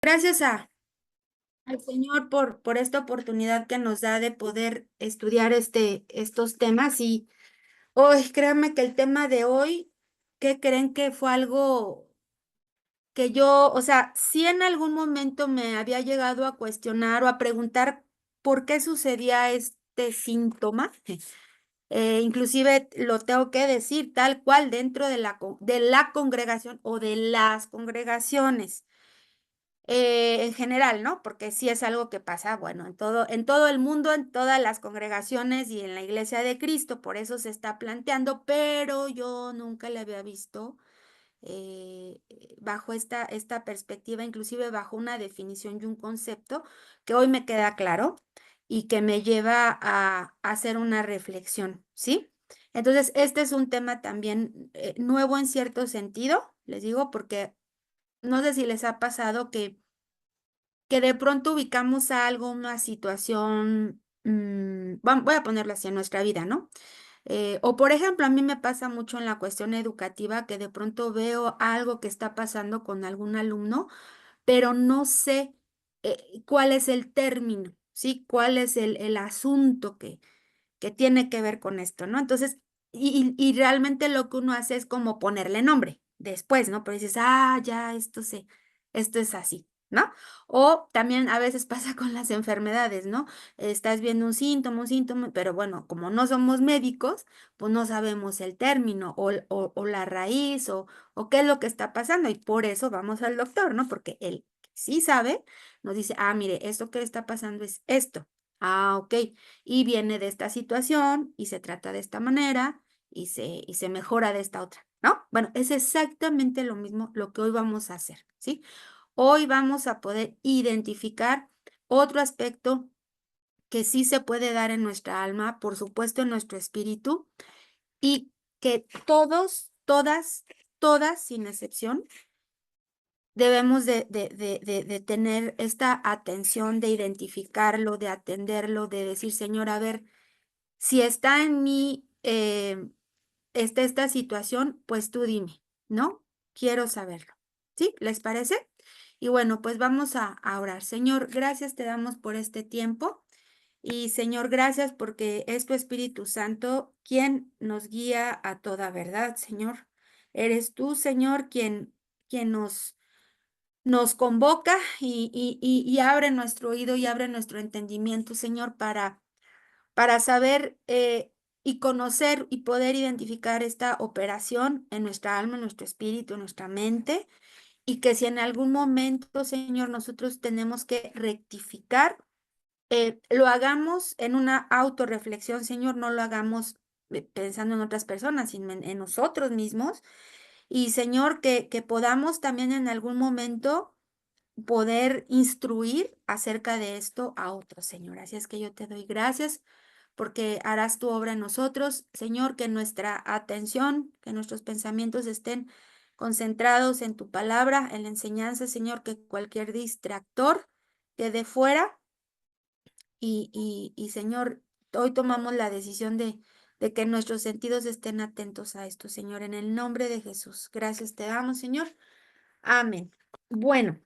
Gracias al Señor por esta oportunidad que nos da de poder estudiar estos temas. Y hoy, créanme que el tema de hoy, ¿qué creen que fue algo que yo, o sea, sí en algún momento me había llegado a cuestionar o a preguntar por qué sucedía este síntoma? Inclusive lo tengo que decir tal cual dentro de de la congregación o de las congregaciones. En general, ¿no? Porque sí es algo que pasa, bueno, en todo el mundo, en todas las congregaciones y en la Iglesia de Cristo, por eso se está planteando, pero yo nunca le había visto bajo esta perspectiva, inclusive bajo una definición y un concepto que hoy me queda claro y que me lleva a hacer una reflexión, ¿sí? Entonces, este es un tema también nuevo en cierto sentido, les digo, porque no sé si les ha pasado que de pronto ubicamos algo, una situación, voy a ponerlo así en nuestra vida, ¿no? O por ejemplo, a mí me pasa mucho en la cuestión educativa que de pronto veo algo que está pasando con algún alumno, pero no sé cuál es el término, ¿sí? ¿Cuál es el asunto que tiene que ver con esto, ¿no? Entonces, y realmente lo que uno hace es como ponerle nombre después, ¿no? Pero dices, ya, esto es así, ¿no? O también a veces pasa con las enfermedades, ¿no? Estás viendo un síntoma, pero bueno, como no somos médicos, pues no sabemos el término o la raíz o qué es lo que está pasando y por eso vamos al doctor, ¿no? Porque él sí sabe, nos dice, mire, esto que está pasando es esto. Ok, y viene de esta situación y se trata de esta manera y se mejora de esta otra, ¿no? Bueno, es exactamente lo mismo lo que hoy vamos a hacer, ¿sí? Hoy vamos a poder identificar otro aspecto que sí se puede dar en nuestra alma, por supuesto en nuestro espíritu, y que todas, sin excepción, debemos de tener esta atención, de identificarlo, de atenderlo, de decir, Señor, a ver, si está en mí esta situación, pues tú dime, ¿no? Quiero saberlo. ¿Sí? ¿Les parece? Y bueno, pues vamos a orar. Señor, gracias te damos por este tiempo. Y Señor, gracias porque es tu Espíritu Santo quien nos guía a toda verdad, Señor. Eres tú, Señor, quien nos convoca y abre nuestro oído y abre nuestro entendimiento, Señor, para saber y conocer y poder identificar esta operación en nuestra alma, en nuestro espíritu, en nuestra mente, y que si en algún momento, Señor, nosotros tenemos que rectificar, lo hagamos en una autorreflexión, Señor, no lo hagamos pensando en otras personas, sino en nosotros mismos. Y Señor, que podamos también en algún momento poder instruir acerca de esto a otros, Señor. Así es que yo te doy gracias porque harás tu obra en nosotros, Señor, que nuestra atención, que nuestros pensamientos estén concentrados en tu palabra, en la enseñanza, Señor, que cualquier distractor quede fuera y Señor, hoy tomamos la decisión de que nuestros sentidos estén atentos a esto, Señor, en el nombre de Jesús. Gracias te damos, Señor. Amén. Bueno.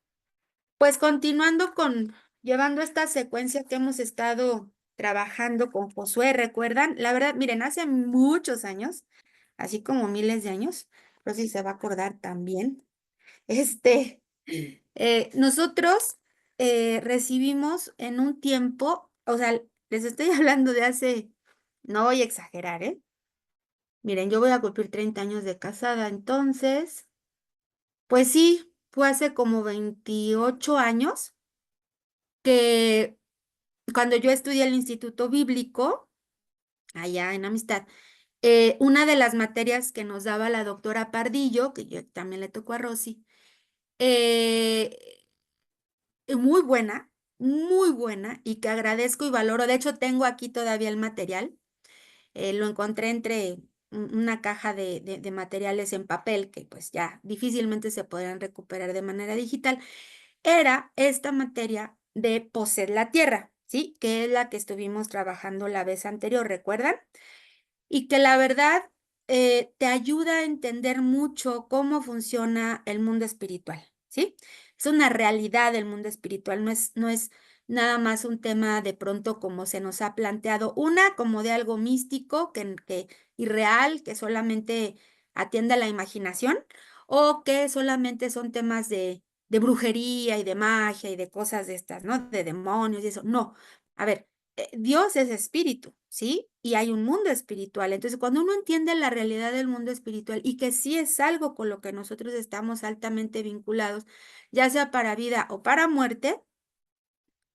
Pues continuando llevando esta secuencia que hemos estado trabajando con Josué, ¿recuerdan? La verdad, miren, hace muchos años, así como miles de años, pero sí se va a acordar también, este, nosotros recibimos en un tiempo, o sea, les estoy hablando de hace, no voy a exagerar, ¿eh? Miren, yo voy a cumplir 30 años de casada, entonces, pues sí, fue hace como 28 años que cuando yo estudié el Instituto Bíblico, allá en Amistad, una de las materias que nos daba la doctora Pardillo, que yo también le tocó a Rosy, eh, muy buena, y que agradezco y valoro. De hecho, tengo aquí todavía el material. Lo encontré entre una caja de materiales en papel que pues ya difícilmente se podrán recuperar de manera digital. Era esta materia de poseer la tierra, ¿sí? Que es la que estuvimos trabajando la vez anterior, ¿recuerdan? Y que la verdad te ayuda a entender mucho cómo funciona el mundo espiritual, ¿sí? Es una realidad del mundo espiritual, no es nada más un tema de pronto como se nos ha planteado, una como de algo místico, que irreal, que solamente atiende a la imaginación, o que solamente son temas de brujería y de magia y de cosas de estas, ¿no? De demonios y eso. No, a ver, Dios es espíritu, ¿sí? Y hay un mundo espiritual. Entonces, cuando uno entiende la realidad del mundo espiritual y que sí es algo con lo que nosotros estamos altamente vinculados, ya sea para vida o para muerte,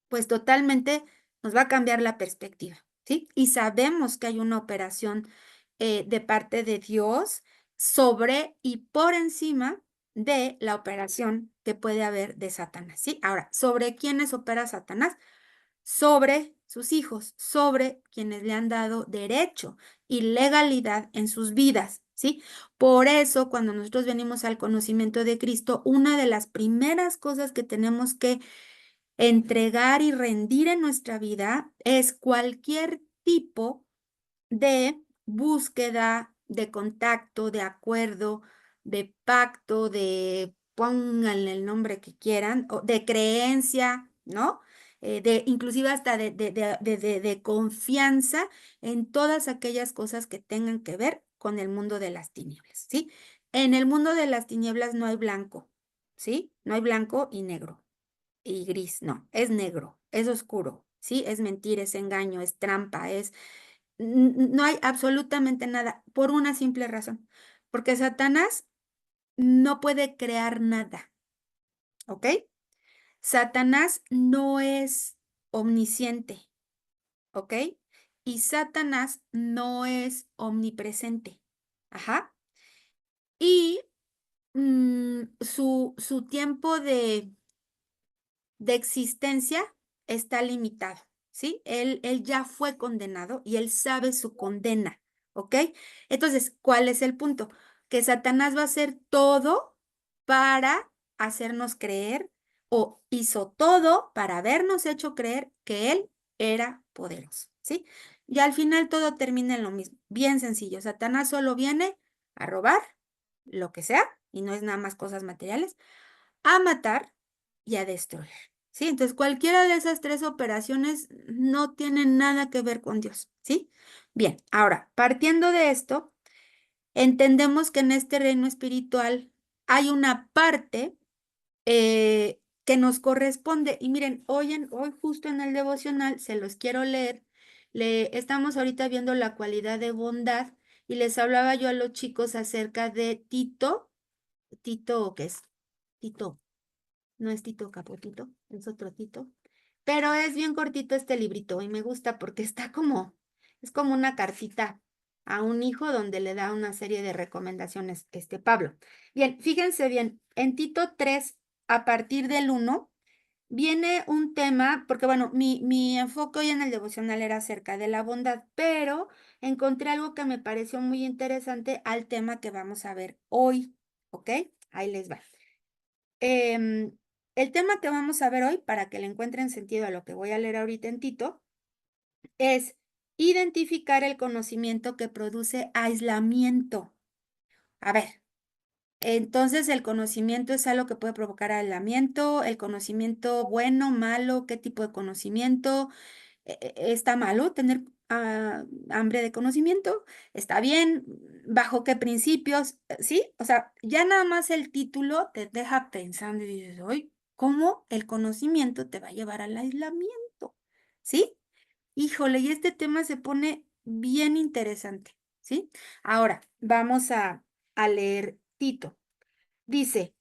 pues totalmente nos va a cambiar la perspectiva, ¿sí? Y sabemos que hay una operación de parte de Dios sobre y por encima de la operación que puede haber de Satanás, ¿sí? Ahora, ¿sobre quiénes opera Satanás? Sobre sus hijos, sobre quienes le han dado derecho y legalidad en sus vidas, ¿sí? Por eso, cuando nosotros venimos al conocimiento de Cristo, una de las primeras cosas que tenemos que entregar y rendir en nuestra vida es cualquier tipo de búsqueda, de contacto, de acuerdo, de pacto, de pónganle el nombre que quieran, o de creencia, ¿no? De inclusive hasta de confianza en todas aquellas cosas que tengan que ver con el mundo de las tinieblas, ¿sí? En el mundo de las tinieblas no hay blanco, ¿sí? No hay blanco y negro y gris, no, es negro, es oscuro, ¿sí? Es mentira, es engaño, es trampa, no hay absolutamente nada, por una simple razón, porque Satanás no puede crear nada, ¿ok? Satanás no es omnisciente, ¿ok? Y Satanás no es omnipresente, ajá. Y su tiempo de existencia está limitado, ¿sí? Él ya fue condenado y él sabe su condena, ¿ok? Entonces, ¿cuál es el punto? Que Satanás va a hacer todo para hacernos creer o hizo todo para habernos hecho creer que él era poderoso, ¿sí? Y al final todo termina en lo mismo, bien sencillo. Satanás solo viene a robar lo que sea, y no es nada más cosas materiales, a matar y a destruir, ¿sí? Entonces, cualquiera de esas tres operaciones no tiene nada que ver con Dios, ¿sí? Bien, ahora, partiendo de esto, entendemos que en este reino espiritual hay una parte que nos corresponde. Y miren, hoy justo en el devocional, se los quiero leer, estamos ahorita viendo la cualidad de bondad y les hablaba yo a los chicos acerca de Tito, ¿qué es? Tito. No es Tito Capotito, es otro Tito. Pero es bien cortito este librito y me gusta porque es como una cartita a un hijo donde le da una serie de recomendaciones, Pablo. Bien, fíjense bien, en Tito 3, a partir del 1, viene un tema, porque bueno, mi enfoque hoy en el devocional era acerca de la bondad, pero encontré algo que me pareció muy interesante al tema que vamos a ver hoy, ¿ok? Ahí les va. El tema que vamos a ver hoy, para que le encuentren sentido a lo que voy a leer ahorita en Tito, es identificar el conocimiento que produce aislamiento. A ver, entonces el conocimiento es algo que puede provocar aislamiento, el conocimiento bueno, malo, ¿qué tipo de conocimiento? ¿Está malo tener hambre de conocimiento? ¿Está bien? ¿Bajo qué principios? ¿Sí? O sea, ya nada más el título te deja pensando y dices, oye, ¿cómo el conocimiento te va a llevar al aislamiento? ¿Sí? Híjole, y este tema se pone bien interesante, ¿sí? Ahora, vamos a leer Tito. Dice,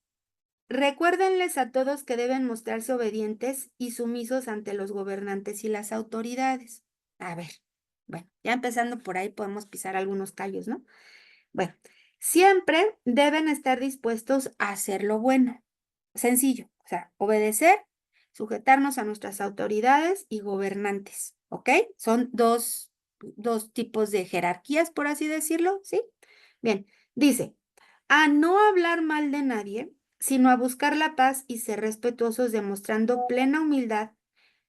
recuérdenles a todos que deben mostrarse obedientes y sumisos ante los gobernantes y las autoridades. A ver, bueno, ya empezando por ahí podemos pisar algunos callos, ¿no? Bueno, siempre deben estar dispuestos a hacer lo bueno. Sencillo, o sea, obedecer, sujetarnos a nuestras autoridades y gobernantes, ¿ok? Son dos tipos de jerarquías, por así decirlo, ¿sí? Bien, dice, a no hablar mal de nadie, sino a buscar la paz y ser respetuosos, demostrando plena humildad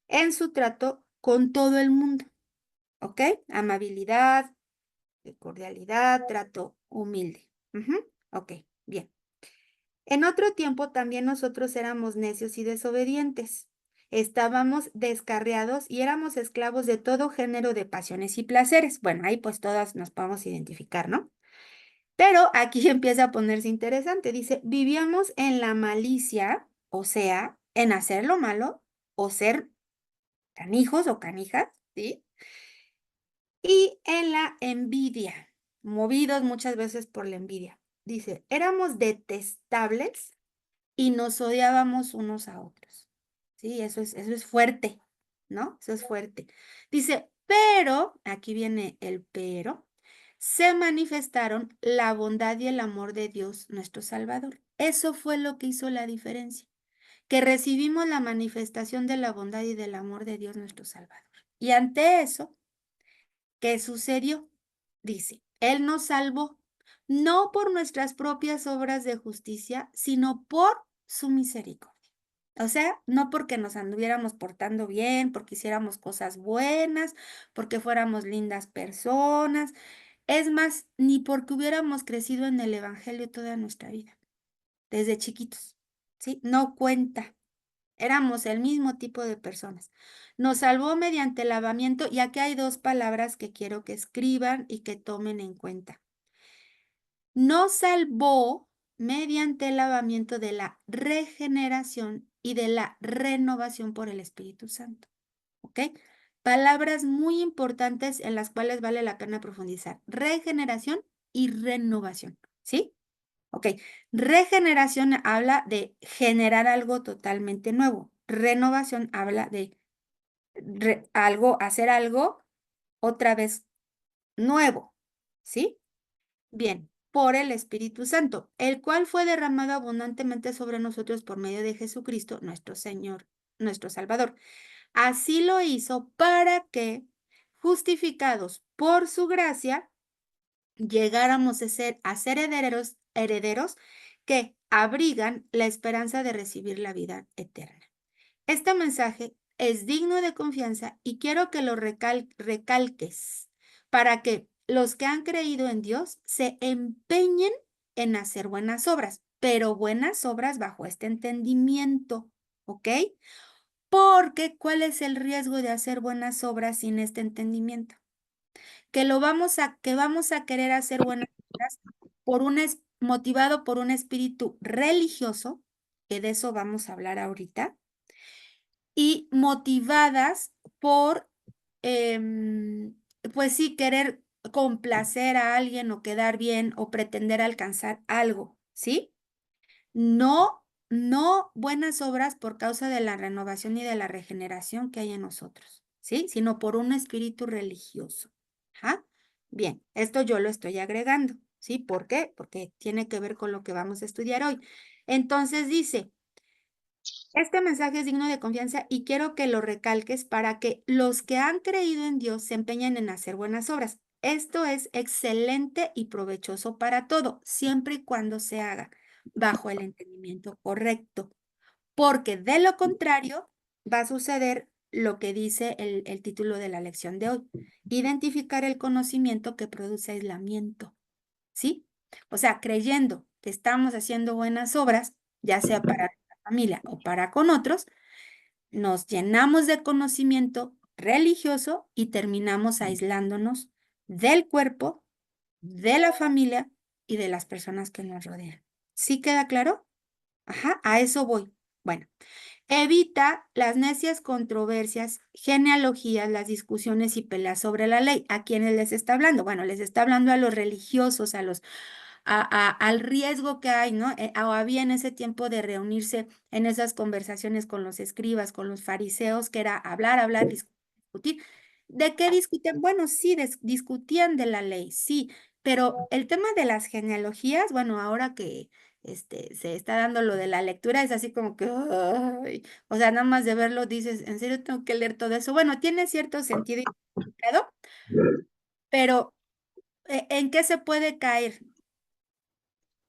en su trato con todo el mundo, ¿ok? Amabilidad, cordialidad, trato humilde. Ok, bien. En otro tiempo también nosotros éramos necios y desobedientes. Estábamos descarriados y éramos esclavos de todo género de pasiones y placeres. Bueno, ahí pues todas nos podemos identificar, ¿no? Pero aquí empieza a ponerse interesante. Dice, vivíamos en la malicia, o sea, en hacer lo malo o ser canijos o canijas, ¿sí? Y en la envidia, movidos muchas veces por la envidia. Dice, éramos detestables y nos odiábamos unos a otros. Sí, eso es fuerte, ¿no? Eso es fuerte. Dice, pero, aquí viene el pero, se manifestaron la bondad y el amor de Dios, nuestro Salvador. Eso fue lo que hizo la diferencia, que recibimos la manifestación de la bondad y del amor de Dios, nuestro Salvador. Y ante eso, ¿qué sucedió? Dice, Él nos salvó, no por nuestras propias obras de justicia, sino por su misericordia. O sea, no porque nos anduviéramos portando bien, porque hiciéramos cosas buenas, porque fuéramos lindas personas. Es más, ni porque hubiéramos crecido en el Evangelio toda nuestra vida, desde chiquitos. ¿Sí? No cuenta. Éramos el mismo tipo de personas. Nos salvó mediante el lavamiento, y aquí hay dos palabras que quiero que escriban y que tomen en cuenta. Nos salvó mediante el lavamiento de la regeneración y de la renovación por el Espíritu Santo. ¿Ok? Palabras muy importantes en las cuales vale la pena profundizar. Regeneración y renovación. ¿Sí? Ok, regeneración habla de generar algo totalmente nuevo. Renovación habla de hacer algo otra vez nuevo. ¿Sí? Bien, por el Espíritu Santo, el cual fue derramado abundantemente sobre nosotros por medio de Jesucristo, nuestro Señor, nuestro Salvador. Así lo hizo para que, justificados por su gracia, llegáramos a ser herederos que abrigan la esperanza de recibir la vida eterna. Este mensaje es digno de confianza y quiero que lo recalques para que los que han creído en Dios se empeñen en hacer buenas obras, pero buenas obras bajo este entendimiento, ¿ok? Porque ¿cuál es el riesgo de hacer buenas obras sin este entendimiento? Que vamos a querer hacer buenas obras motivado por un espíritu religioso, que de eso vamos a hablar ahorita, y motivadas por, em, pues sí, querer complacer a alguien o quedar bien o pretender alcanzar algo, ¿sí? No, no buenas obras por causa de la renovación y de la regeneración que hay en nosotros, ¿sí? Sino por un espíritu religioso. Ajá. Bien, esto yo lo estoy agregando, ¿sí? ¿Por qué? Porque tiene que ver con lo que vamos a estudiar hoy. Entonces dice, este mensaje es digno de confianza y quiero que lo recalques para que los que han creído en Dios se empeñen en hacer buenas obras. Esto es excelente y provechoso para todo, siempre y cuando se haga bajo el entendimiento correcto, porque de lo contrario va a suceder lo que dice el título de la lección de hoy: identificar el conocimiento que produce aislamiento, ¿sí? O sea, creyendo que estamos haciendo buenas obras, ya sea para la familia o para con otros, nos llenamos de conocimiento religioso y terminamos aislándonos del cuerpo, de la familia y de las personas que nos rodean. ¿Sí queda claro? Ajá, a eso voy. Bueno, evita las necias controversias, genealogías, las discusiones y peleas sobre la ley. ¿A quiénes les está hablando? Bueno, les está hablando a los religiosos, al riesgo que hay, ¿no? O había en ese tiempo de reunirse en esas conversaciones con los escribas, con los fariseos, que era hablar, hablar, discutir. ¿De qué discutían? Bueno, sí, discutían de la ley, sí, pero el tema de las genealogías, bueno, ahora que se está dando lo de la lectura, es así como que, ay, o sea, nada más de verlo dices, ¿en serio tengo que leer todo eso? Bueno, tiene cierto sentido y significado, pero ¿en qué se puede caer?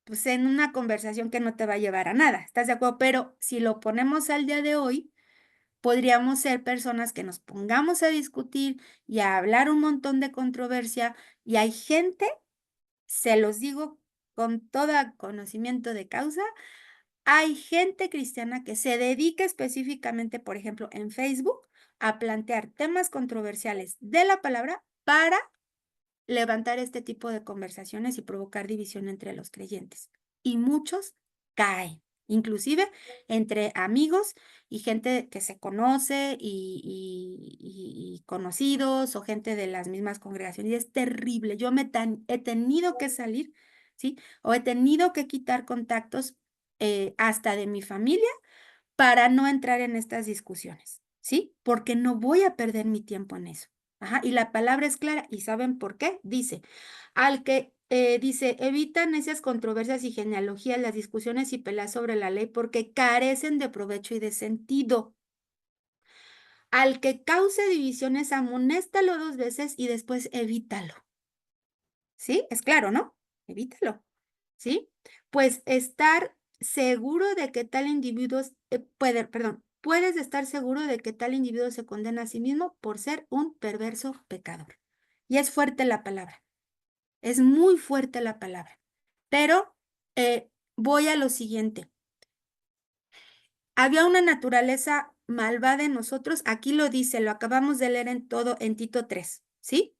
Pues en una conversación que no te va a llevar a nada, ¿estás de acuerdo? Pero si lo ponemos al día de hoy, podríamos ser personas que nos pongamos a discutir y a hablar un montón de controversia, y hay gente, se los digo con todo conocimiento de causa, hay gente cristiana que se dedica específicamente, por ejemplo, en Facebook, a plantear temas controversiales de la palabra para levantar este tipo de conversaciones y provocar división entre los creyentes. Y muchos caen, inclusive entre amigos y gente que se conoce y conocidos o gente de las mismas congregaciones. Y es terrible. Yo he tenido que salir, ¿sí? O he tenido que quitar contactos hasta de mi familia para no entrar en estas discusiones, ¿sí? Porque no voy a perder mi tiempo en eso. Ajá, y la palabra es clara, ¿y saben por qué? Dice, dice, evita necias controversias y genealogías, las discusiones y peleas sobre la ley, porque carecen de provecho y de sentido. Al que cause divisiones, amonéstalo 2 veces y después evítalo. ¿Sí? Es claro, ¿no? Evítalo. ¿Sí? Pues estar seguro de que tal individuo, puedes estar seguro de que tal individuo se condena a sí mismo por ser un perverso pecador. Y es fuerte la palabra, es muy fuerte la palabra. Pero voy a lo siguiente. Había una naturaleza malvada en nosotros, aquí lo dice, lo acabamos de leer en todo en Tito 3, ¿sí?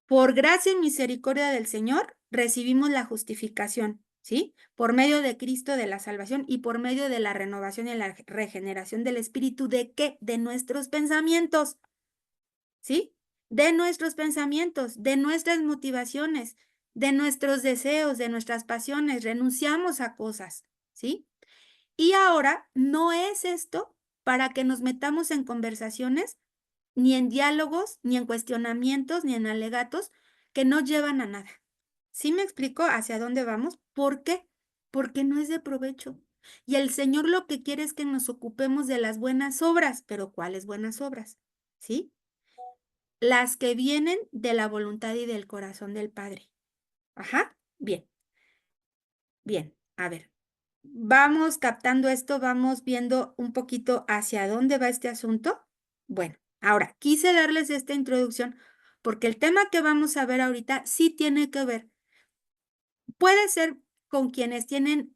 Por gracia y misericordia del Señor recibimos la justificación, ¿sí? Por medio de Cristo de la salvación y por medio de la renovación y la regeneración del Espíritu. ¿De qué? De nuestros pensamientos, ¿sí? De nuestros pensamientos, de nuestras motivaciones, de nuestros deseos, de nuestras pasiones. Renunciamos a cosas, ¿sí? Y ahora no es esto para que nos metamos en conversaciones ni en diálogos, ni en cuestionamientos, ni en alegatos que no llevan a nada. ¿Sí me explico hacia dónde vamos? ¿Por qué? Porque no es de provecho. Y el Señor lo que quiere es que nos ocupemos de las buenas obras, pero ¿cuáles buenas obras? ¿Sí? Las que vienen de la voluntad y del corazón del Padre. Ajá, bien, bien. A ver, vamos captando esto, vamos viendo un poquito hacia dónde va este asunto. Bueno, ahora, quise darles esta introducción porque el tema que vamos a ver ahorita sí tiene que ver, puede ser con quienes tienen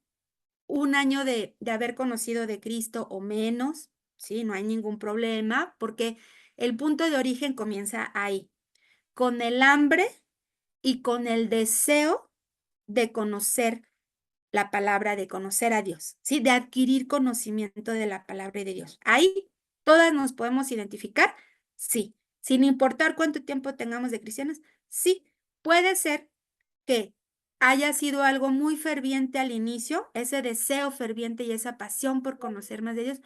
un año de haber conocido de Cristo o menos, ¿sí? No hay ningún problema porque el punto de origen comienza ahí, con el hambre y con el deseo de conocer la palabra, de conocer a Dios, ¿sí? De adquirir conocimiento de la palabra de Dios. Ahí todas nos podemos identificar, sí. Sin importar cuánto tiempo tengamos de cristianos, sí. Puede ser que haya sido algo muy ferviente al inicio, ese deseo ferviente y esa pasión por conocer más de Dios,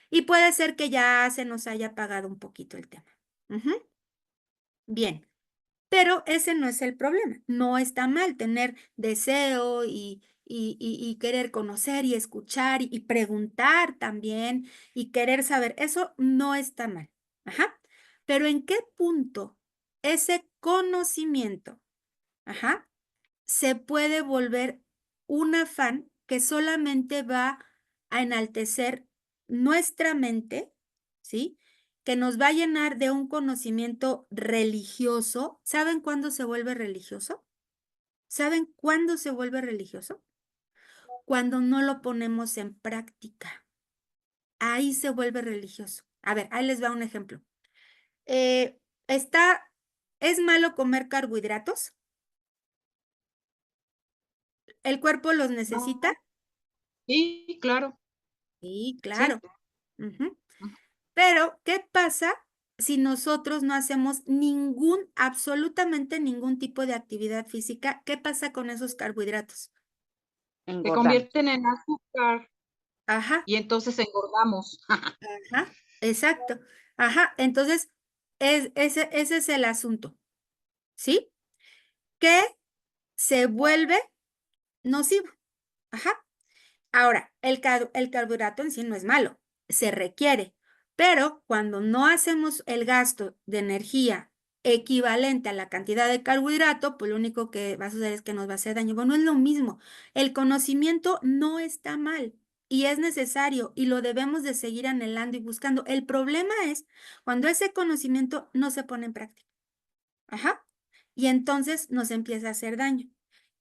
y puede ser que ya se nos haya apagado un poquito el tema. Bien. Pero ese no es el problema. No está mal tener deseo y querer conocer y escuchar y preguntar también y querer saber. Eso no está mal. Ajá. Pero ¿en qué punto ese conocimiento, ajá, se puede volver un afán que solamente va a enaltecer nuestra mente, ¿sí? Que nos va a llenar de un conocimiento religioso? ¿Saben cuándo se vuelve religioso? ¿Saben cuándo se vuelve religioso? Cuando no lo ponemos en práctica. Ahí se vuelve religioso. A ver, ahí les va un ejemplo. Eh, está, ¿Es malo comer carbohidratos? ¿El cuerpo los necesita? Sí, claro, Sí, sí. claro. Ujú. Ujú. Pero, ¿qué pasa si nosotros no hacemos absolutamente ningún tipo de actividad física? ¿Qué pasa con esos carbohidratos? Se Engordamos. convierten en azúcar Ajá, y entonces engordamos. ajá, exacto. Ajá, entonces, ese es el asunto, ¿sí? Que se vuelve nocivo. Ajá. Ahora, el carbohidrato en sí no es malo, se requiere, pero cuando no hacemos el gasto de energía equivalente a la cantidad de carbohidrato, pues lo único que va a suceder es que nos va a hacer daño. Bueno, es lo mismo. El conocimiento no está mal y es necesario y lo debemos de seguir anhelando y buscando. El problema es cuando ese conocimiento no se pone en práctica. Ajá. Y entonces nos empieza a hacer daño.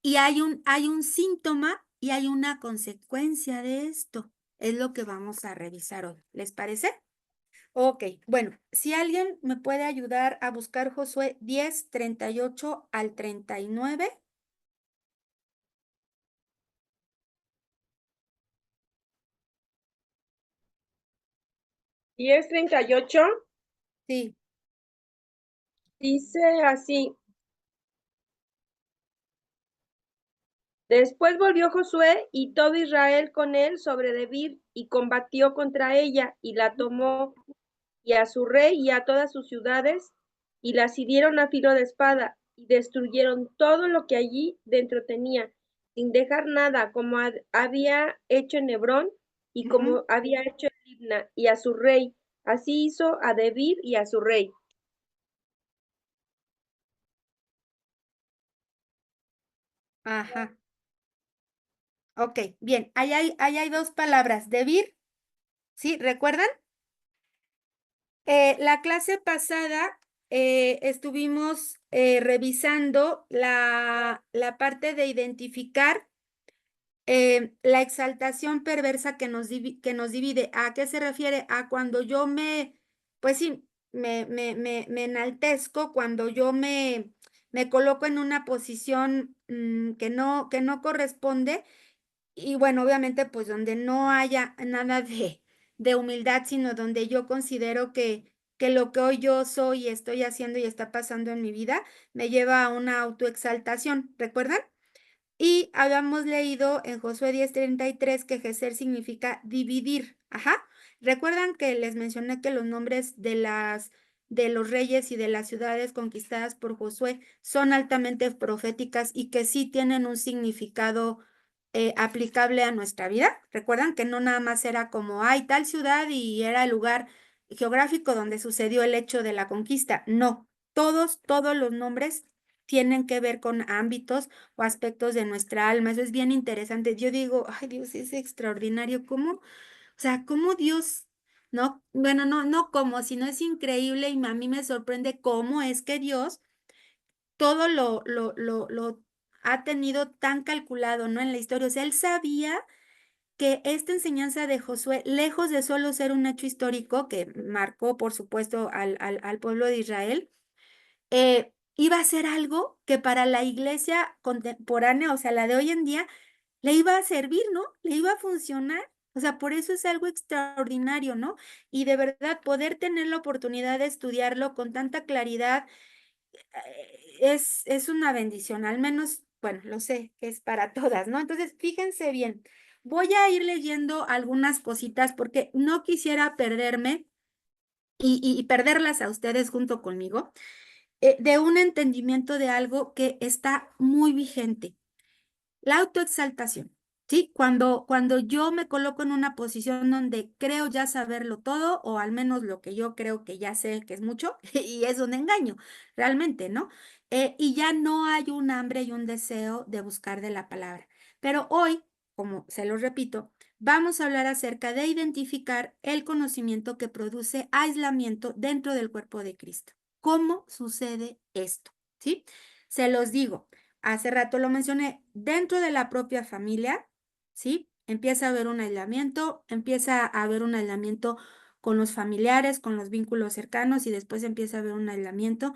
Y hay un síntoma y hay una consecuencia de esto. Es lo que vamos a revisar hoy. ¿Les parece? Ok, bueno, si alguien me puede ayudar a buscar Josué 10:38 al 39. 10:38 Sí. dice así: Después volvió Josué y todo Israel con él sobre Debir, y combatió contra ella, y la tomó, y a su rey y a todas sus ciudades, y las hirieron a filo de espada, y destruyeron todo lo que allí dentro tenía, sin dejar nada, como había hecho en Hebrón, y como había hecho en Libna, y a su rey. Así hizo a Debir y a su rey. Ajá. Ok, bien. Ahí hay dos palabras. Debir, ¿sí? ¿Recuerdan? La clase pasada estuvimos revisando la parte de identificar la exaltación perversa que nos divide. ¿A qué se refiere? A cuando yo pues sí, me enaltezco, cuando yo me coloco en una posición que no corresponde. Y bueno, obviamente, pues donde no haya nada de humildad, sino donde yo considero que lo que hoy yo soy y estoy haciendo y está pasando en mi vida me lleva a una autoexaltación. ¿Recuerdan? Y habíamos leído en Josué 10:33 que ejercer significa dividir. Ajá. ¿Recuerdan que les mencioné que los nombres de los reyes y de las ciudades conquistadas por Josué son altamente proféticas y que sí tienen un significado aplicable a nuestra vida? ¿Recuerdan que no nada más era como, hay tal ciudad y era el lugar geográfico donde sucedió el hecho de la conquista? No, todos los nombres tienen que ver con ámbitos o aspectos de nuestra alma. Eso es bien interesante. Yo digo, ay Dios, es extraordinario. ¿Cómo? O sea, cómo Dios, no, bueno, no como, sino es increíble y a mí me sorprende cómo es que Dios todo lo ha tenido tan calculado, ¿no? En la historia. O sea, él sabía que esta enseñanza de Josué, lejos de solo ser un hecho histórico que marcó, por supuesto, al pueblo de Israel, iba a ser algo que para la iglesia contemporánea, o sea, la de hoy en día, le iba a servir, ¿no? Le iba a funcionar. O sea, por eso es algo extraordinario, ¿no? Y de verdad, poder tener la oportunidad de estudiarlo con tanta claridad es una bendición, al menos, bueno, lo sé que es para todas, ¿no? Entonces, fíjense bien, voy a ir leyendo algunas cositas porque no quisiera perderme y perderlas a ustedes junto conmigo de un entendimiento de algo que está muy vigente. La autoexaltación, ¿sí? Cuando yo me coloco en una posición donde creo ya saberlo todo, o al menos lo que yo creo que ya sé que es mucho, y es un engaño, realmente, ¿no? Y ya no hay un hambre y un deseo de buscar de la palabra. Pero hoy, como se lo repito, vamos a hablar acerca de identificar el conocimiento que produce aislamiento dentro del cuerpo de Cristo. ¿Cómo sucede esto? ¿Sí? Se los digo. Hace rato lo mencioné, dentro de la propia familia, ¿sí? Empieza a haber un aislamiento, empieza a haber un aislamiento con los familiares, con los vínculos cercanos y después empieza a haber un aislamiento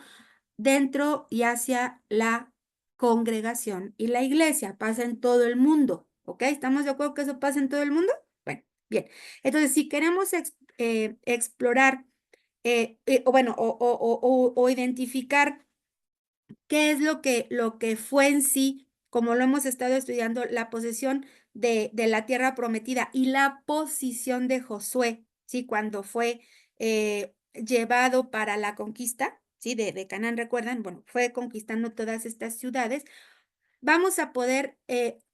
dentro y hacia la congregación y la iglesia. Pasa en todo el mundo, ¿ok? ¿Estamos de acuerdo que eso pasa en todo el mundo? Bueno, bien. Entonces, si queremos explorar, o bueno, o identificar qué es lo que fue en sí, como lo hemos estado estudiando, la posesión de la tierra prometida y la posición de Josué, ¿sí? Cuando fue llevado para la conquista, ¿sí? De Canaán, recuerdan, bueno, fue conquistando todas estas ciudades. Vamos a poder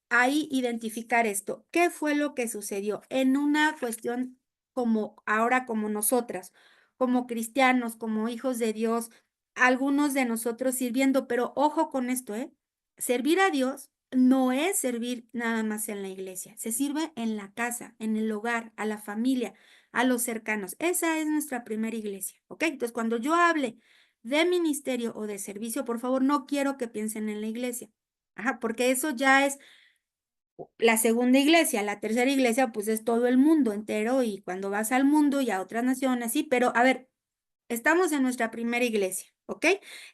ahí identificar esto. ¿Qué fue lo que sucedió en una cuestión como ahora, como nosotras, como cristianos, como hijos de Dios, algunos de nosotros sirviendo? Pero ojo con esto, ¿eh? Servir a Dios no es servir nada más en la iglesia, se sirve en la casa, en el hogar, a la familia, a los cercanos. Esa es nuestra primera iglesia, ¿ok? Entonces, cuando yo hable de ministerio o de servicio, por favor, no quiero que piensen en la iglesia. Ajá, porque eso ya es la segunda iglesia, la tercera iglesia, pues es todo el mundo entero y cuando vas al mundo y a otras naciones, sí, pero a ver, estamos en nuestra primera iglesia, ¿ok?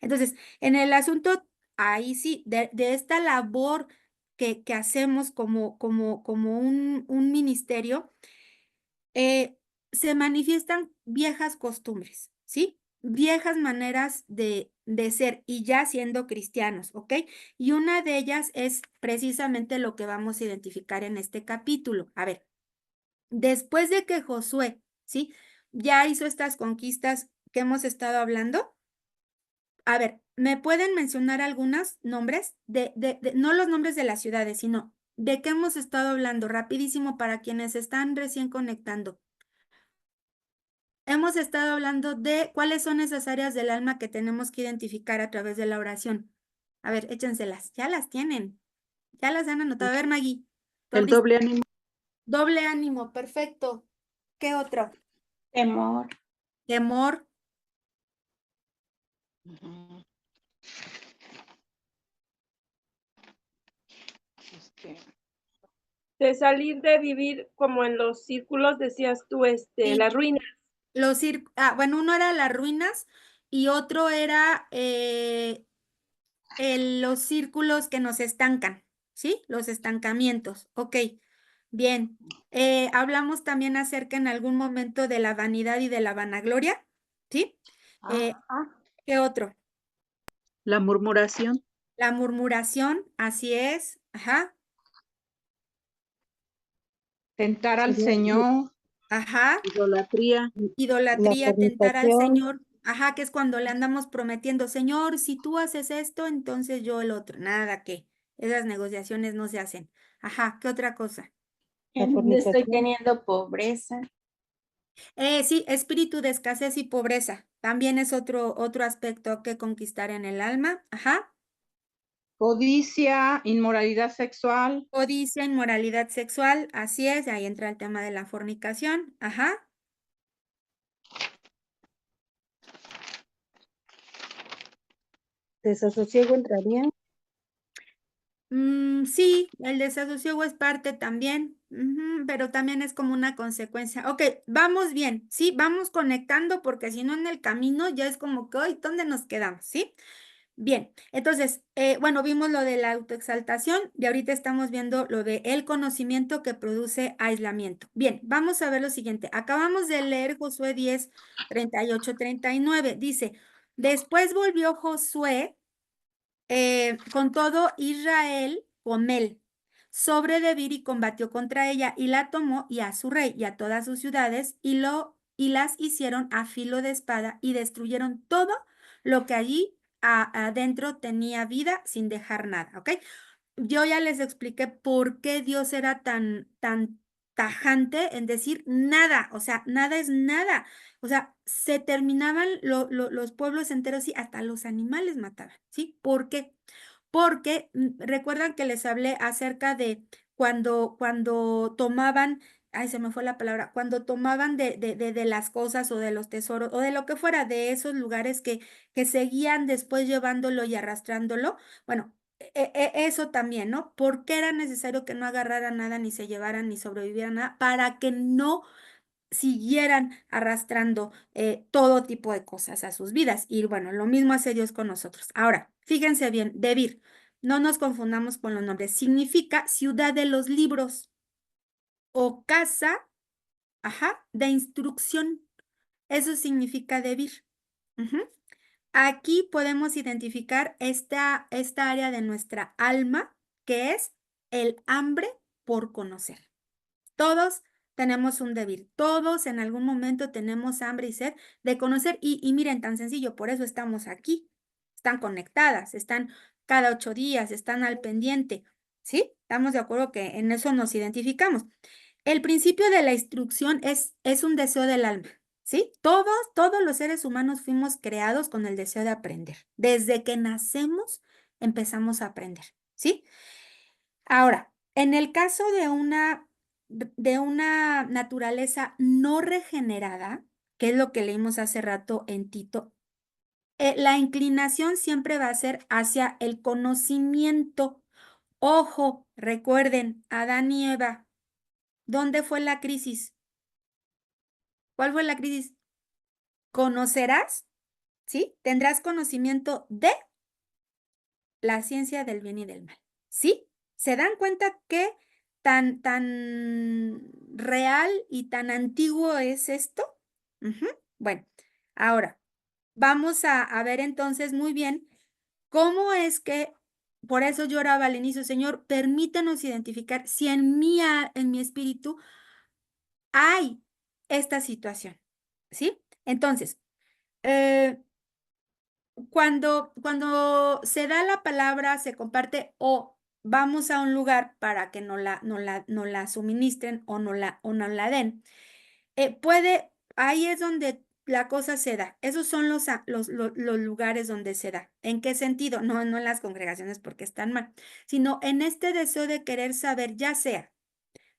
Entonces, en el asunto, ahí sí, de esta labor que hacemos como un ministerio, se manifiestan viejas costumbres, ¿sí? Viejas maneras de ser y ya siendo cristianos, ¿ok? Y una de ellas es precisamente lo que vamos a identificar en este capítulo. A ver, después de que Josué, ¿sí? Ya hizo estas conquistas que hemos estado hablando. A ver, ¿me pueden mencionar algunos nombres? No los nombres de las ciudades, sino de qué hemos estado hablando, rapidísimo para quienes están recién conectando. Hemos estado hablando de cuáles son esas áreas del alma que tenemos que identificar a través de la oración. A ver, échenselas. Ya las tienen. Ya las han anotado. A ver, Maggie. El doble ánimo. Doble ánimo, perfecto. ¿Qué otro? Temor. Temor, Ujú. De salir de vivir como en los círculos, decías tú, Sí. las ruinas. bueno, uno era las ruinas y otro era los círculos que nos estancan, ¿sí? Los estancamientos. Ok, bien. Hablamos también acerca en algún momento de la vanidad y de la vanagloria, ¿sí? ¿Qué otro? La murmuración. La murmuración, así es. Ajá, Tentar al Sería Señor. ajá. Idolatría. Idolatría, tentar al fornicación. Señor. Ajá, que es cuando le andamos prometiendo, Señor, si tú haces esto, entonces yo el otro. Nada que esas negociaciones no se hacen. Ajá, ¿qué otra cosa? Estoy teniendo pobreza. Sí, espíritu de escasez y pobreza. También es otro aspecto que conquistar en el alma. Ajá. Codicia, inmoralidad sexual. Codicia, inmoralidad sexual. Así es, ahí entra el tema de la fornicación. Ajá. Desasosiego entraría. Sí, el desasosiego es parte también, pero también es como una consecuencia. Ok, vamos bien, sí, vamos conectando porque si no en el camino ya es como que, hoy, ¿dónde nos quedamos? ¿Sí? Bien, entonces, bueno, vimos lo de la autoexaltación y ahorita estamos viendo lo de el conocimiento que produce aislamiento. Bien, vamos a ver lo siguiente. Acabamos de leer Josué 10, 38, 39. Dice, después volvió Josué con todo Israel con él sobre Debir y combatió contra ella y la tomó y a su rey y a todas sus ciudades y las hicieron a filo de espada y destruyeron todo lo que allí adentro tenía vida sin dejar nada, ¿ok? Yo ya les expliqué por qué Dios era tan tajante en decir nada, o sea, nada es nada. O sea, se terminaban los pueblos enteros y hasta los animales mataban, ¿sí? ¿Por qué? Porque recuerdan que les hablé acerca de cuando tomaban, ay, se me fue la palabra, cuando tomaban de las cosas o de los tesoros o de lo que fuera de esos lugares que seguían después llevándolo y arrastrándolo. Bueno, eso también, ¿no? ¿Por qué era necesario que no agarraran nada, ni se llevaran, ni sobrevivieran nada? Para que no siguieran arrastrando todo tipo de cosas a sus vidas. Y bueno, lo mismo hace Dios con nosotros. Ahora, fíjense bien, Debir, no nos confundamos con los nombres, significa ciudad de los libros o casa, ajá, de instrucción. Eso significa Debir. Ujú. Aquí podemos identificar esta área de nuestra alma que es el hambre por conocer. Todos tenemos un débil, todos en algún momento tenemos hambre y sed de conocer y miren, tan sencillo, por eso estamos aquí, están conectadas, están cada 8 días, están al pendiente, ¿sí? Estamos de acuerdo que en eso nos identificamos. El principio de la instrucción es un deseo del alma, ¿sí? Todos los seres humanos fuimos creados con el deseo de aprender. Desde que nacemos empezamos a aprender, ¿sí? Ahora, en el caso de una naturaleza no regenerada, que es lo que leímos hace rato en Tito, la inclinación siempre va a ser hacia el conocimiento Ojo, recuerden, Adán y Eva, ¿dónde fue la crisis? ¿Cuál fue la crisis? Conocerás, ¿sí? Tendrás conocimiento de la ciencia del bien y del mal, ¿sí? ¿Se dan cuenta qué tan real y tan antiguo es esto? Ujú. Bueno, ahora vamos a ver entonces muy bien cómo es que, por eso yo oraba al inicio, Señor, permítanos identificar si en mi espíritu hay esta situación, ¿sí? Entonces, eh, cuando se da la palabra, se comparte o vamos a un lugar para que no la suministren o no la den, ahí es donde la cosa se da. Esos son los lugares donde se da. ¿En qué sentido? No en las congregaciones porque están mal, sino en este deseo de querer saber, ya sea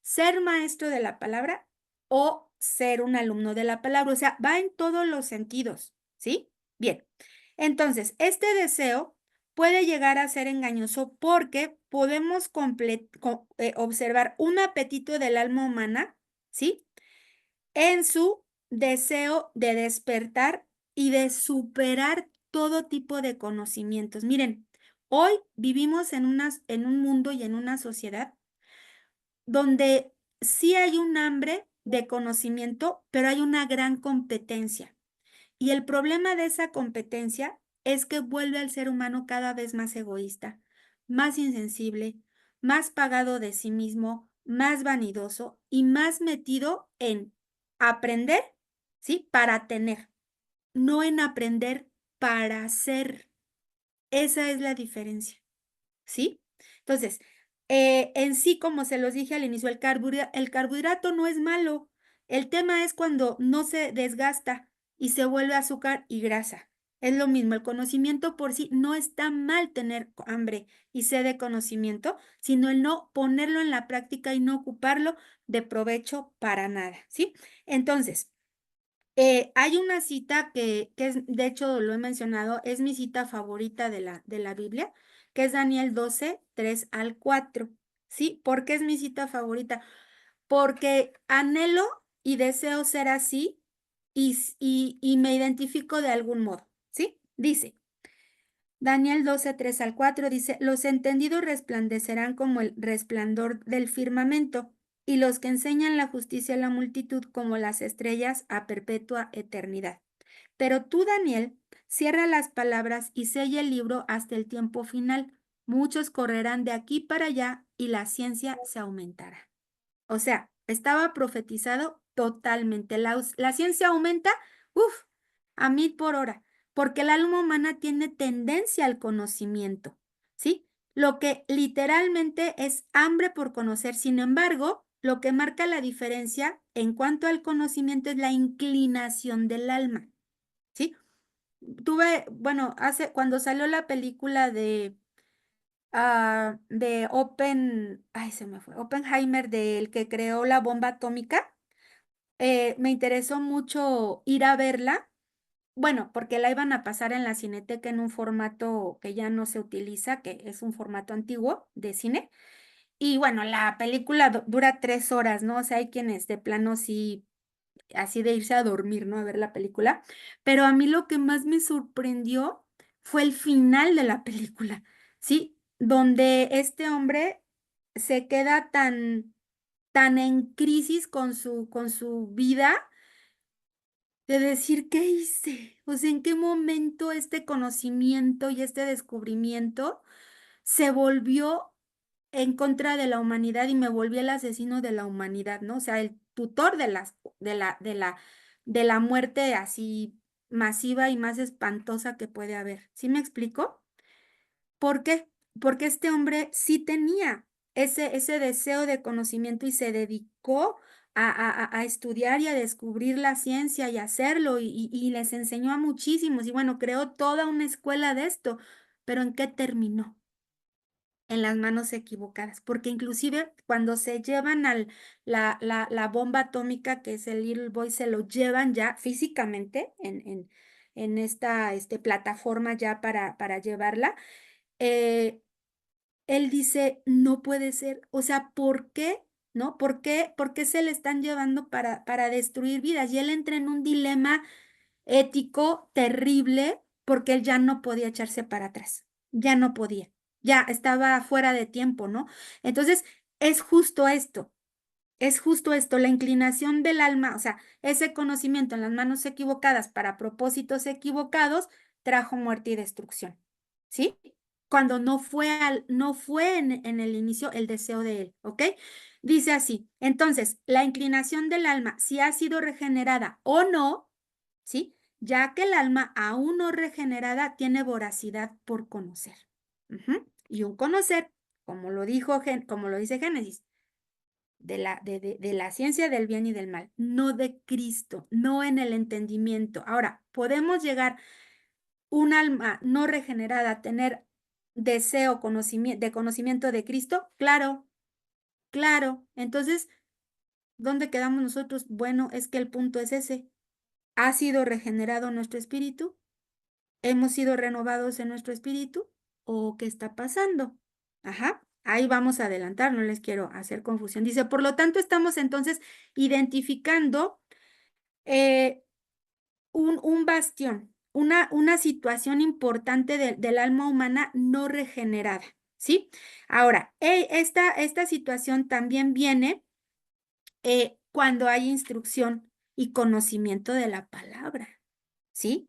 ser maestro de la palabra o ser un alumno de la palabra. O sea, va en todos los sentidos, ¿sí? Bien. Entonces, este deseo puede llegar a ser engañoso porque podemos observar un apetito del alma humana, ¿sí? En su deseo de despertar y de superar todo tipo de conocimientos. Miren, hoy vivimos en un mundo y en una sociedad donde sí hay un hambre de conocimiento, pero hay una gran competencia. Y el problema de esa competencia es que vuelve al ser humano cada vez más egoísta, más insensible, más pagado de sí mismo, más vanidoso y más metido en aprender, ¿sí? Para tener, no en aprender para ser. Esa es la diferencia, ¿sí? Entonces, en sí, como se los dije al inicio, el carbohidrato no es malo. El tema es cuando no se desgasta y se vuelve azúcar y grasa. Es lo mismo, el conocimiento por sí no está mal tener hambre y sed de conocimiento, sino el no ponerlo en la práctica y no ocuparlo de provecho para nada, ¿sí? Entonces, hay una cita que es, de hecho lo he mencionado, es mi cita favorita de la Biblia, que es Daniel 12, 3 al 4. ¿Sí? ¿Por qué es mi cita favorita? Porque anhelo y deseo ser así y me identifico de algún modo. ¿Sí? Dice, Daniel 12, 3 al 4 dice, los entendidos resplandecerán como el resplandor del firmamento, y los que enseñan la justicia a la multitud como las estrellas a perpetua eternidad. Pero tú, Daniel, cierra las palabras y sella el libro hasta el tiempo final. Muchos correrán de aquí para allá y la ciencia se aumentará. O sea, estaba profetizado totalmente. La ciencia aumenta, a 1000 por hora, porque el alma humana tiene tendencia al conocimiento, ¿sí? Lo que literalmente es hambre por conocer. Sin embargo, lo que marca la diferencia en cuanto al conocimiento es la inclinación del alma, ¿sí? Bueno, cuando salió la película ay, se me fue, Oppenheimer, del que creó la bomba atómica, me interesó mucho ir a verla, bueno, porque la iban a pasar en la Cineteca en un formato que ya no se utiliza, que es un formato antiguo de cine, y bueno, la película dura 3 horas, ¿no? O sea, hay quienes de plano sí, así de irse a dormir, ¿no? A ver la película, pero a mí lo que más me sorprendió fue el final de la película, ¿sí? Donde este hombre se queda tan en crisis con su vida de decir, ¿qué hice? O sea, ¿en qué momento este conocimiento y este descubrimiento se volvió en contra de la humanidad y me volví el asesino de la humanidad, ¿no? O sea, el tutor de la muerte así masiva y más espantosa que puede haber? ¿Sí me explico? ¿Por qué? Porque este hombre sí tenía ese deseo de conocimiento y se dedicó a estudiar y a descubrir la ciencia y hacerlo y les enseñó a muchísimos y bueno, creó toda una escuela de esto, pero ¿en qué terminó? En las manos equivocadas, porque inclusive cuando se llevan la bomba atómica, que es el Little Boy, se lo llevan ya físicamente en esta plataforma ya para llevarla. eh, él dice, no puede ser, o sea, ¿por qué? ¿No? ¿Por qué se le están llevando para destruir vidas? Y él entra en un dilema ético terrible porque él ya no podía echarse para atrás, ya no podía, ya estaba fuera de tiempo, ¿no? Entonces, es justo esto. Es justo esto, la inclinación del alma, o sea, ese conocimiento en las manos equivocadas para propósitos equivocados trajo muerte y destrucción, ¿sí? Cuando no fue en el inicio el deseo de él, ¿ok? Dice así, entonces, la inclinación del alma, si ha sido regenerada o no, ¿sí? Ya que el alma aún no regenerada tiene voracidad por conocer. Ujú. Y un conocer, como lo dice Génesis, de la ciencia del bien y del mal, no de Cristo, no en el entendimiento. Ahora, ¿podemos llegar un alma no regenerada a tener deseo de conocimiento de Cristo? Claro, claro. Entonces, ¿dónde quedamos nosotros? Bueno, es que el punto es ese. ¿Ha sido regenerado nuestro espíritu? ¿Hemos sido renovados en nuestro espíritu? ¿O qué está pasando? Ajá, ahí vamos a adelantar, no les quiero hacer confusión. Dice, por lo tanto, estamos entonces identificando un bastión, una situación importante del alma humana no regenerada, ¿sí? Ahora, esta situación también viene cuando hay instrucción y conocimiento de la palabra, ¿sí?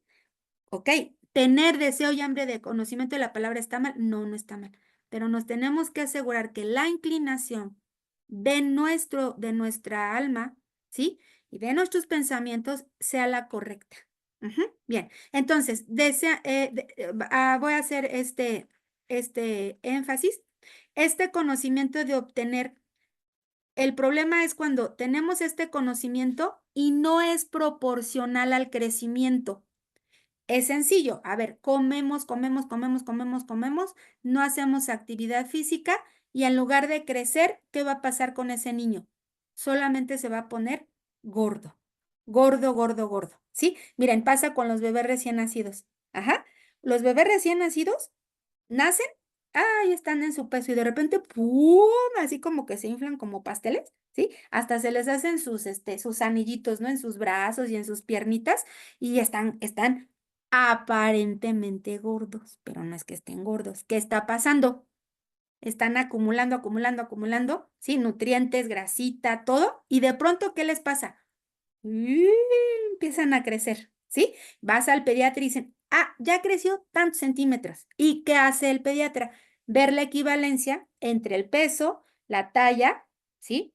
Ok, tener deseo y hambre de conocimiento de la palabra está mal, no, no está mal, pero nos tenemos que asegurar que la inclinación de nuestra alma, ¿sí? Y de nuestros pensamientos sea la correcta. Ujú. Bien, entonces, voy a hacer este énfasis. Este conocimiento de obtener, el problema es cuando tenemos este conocimiento y no es proporcional al crecimiento. Es sencillo, a ver, comemos, no hacemos actividad física y en lugar de crecer, ¿qué va a pasar con ese niño? Solamente se va a poner gordo, gordo, ¿sí? Miren, pasa con los bebés recién nacidos. Ajá, los bebés recién nacidos nacen, y están en su peso y de repente, ¡pum! Así como que se inflan como pasteles, ¿sí? Hasta se les hacen sus anillitos, ¿no? En sus brazos y en sus piernitas y están aparentemente gordos, pero no es que estén gordos. ¿Qué está pasando? Están acumulando, ¿sí? Nutrientes, grasita, todo, y de pronto, ¿qué les pasa? Y empiezan a crecer, ¿sí? Vas al pediatra y dicen, ya creció tantos centímetros. ¿Y qué hace el pediatra? Ver la equivalencia entre el peso, la talla, ¿sí?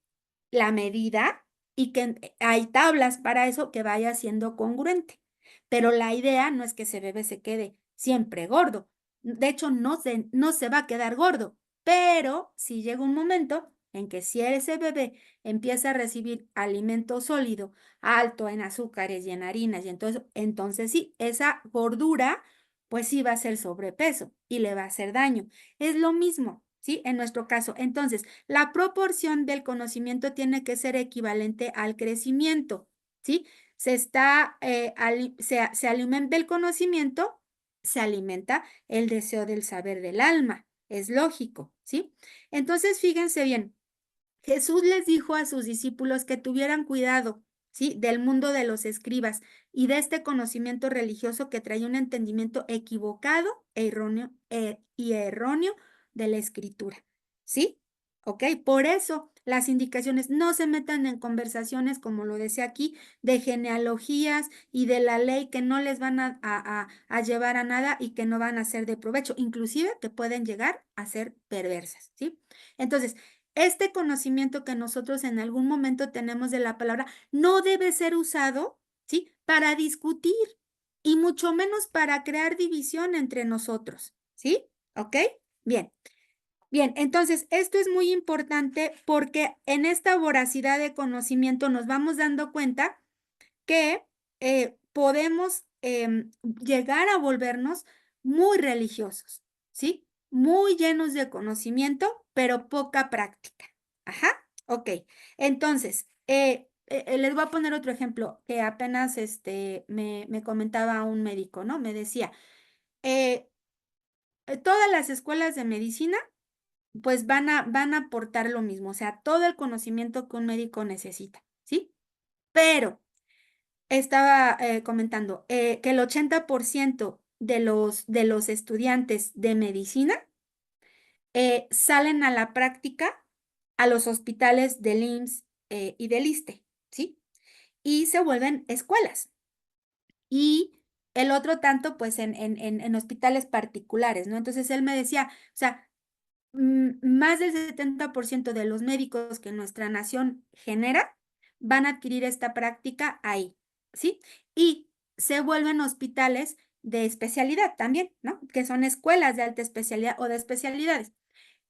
La medida y que hay tablas para eso que vaya siendo congruente. Pero la idea no es que ese bebé se quede siempre gordo. De hecho, no se va a quedar gordo, pero si llega un momento en que si ese bebé empieza a recibir alimento sólido, alto en azúcares y en harinas, y entonces sí, esa gordura, pues sí va a ser sobrepeso y le va a hacer daño. Es lo mismo, ¿sí? En nuestro caso. Entonces, la proporción del conocimiento tiene que ser equivalente al crecimiento, ¿sí? Se alimenta el conocimiento, se alimenta el deseo del saber del alma. Es lógico, ¿sí? Entonces, fíjense bien. Jesús les dijo a sus discípulos que tuvieran cuidado, ¿sí? Del mundo de los escribas y de este conocimiento religioso que traía un entendimiento equivocado y erróneo de la escritura, ¿sí? ¿Ok? Por eso las indicaciones no se metan en conversaciones, como lo decía aquí, de genealogías y de la ley que no les van a llevar a nada y que no van a ser de provecho, inclusive que pueden llegar a ser perversas, ¿sí? Entonces, este conocimiento que nosotros en algún momento tenemos de la palabra no debe ser usado, ¿sí? Para discutir y mucho menos para crear división entre nosotros, ¿sí? ¿Ok? Bien. Bien, entonces esto es muy importante porque en esta voracidad de conocimiento nos vamos dando cuenta que podemos llegar a volvernos muy religiosos, ¿sí? Muy llenos de conocimiento, pero poca práctica. Ajá, ok. Entonces, les voy a poner otro ejemplo que apenas me comentaba un médico, ¿no? Me decía, todas las escuelas de medicina pues van a aportar lo mismo, o sea, todo el conocimiento que un médico necesita, ¿sí? Pero estaba comentando que el 80% de los estudiantes de medicina salen a la práctica a los hospitales del IMSS y del ISSSTE, ¿sí? Y se vuelven escuelas. Y el otro tanto, pues, en hospitales particulares, ¿no? Entonces, él me decía, o sea, más del 70% de los médicos que nuestra nación genera van a adquirir esta práctica ahí, ¿sí? Y se vuelven hospitales de especialidad también, ¿no? Que son escuelas de alta especialidad o de especialidades.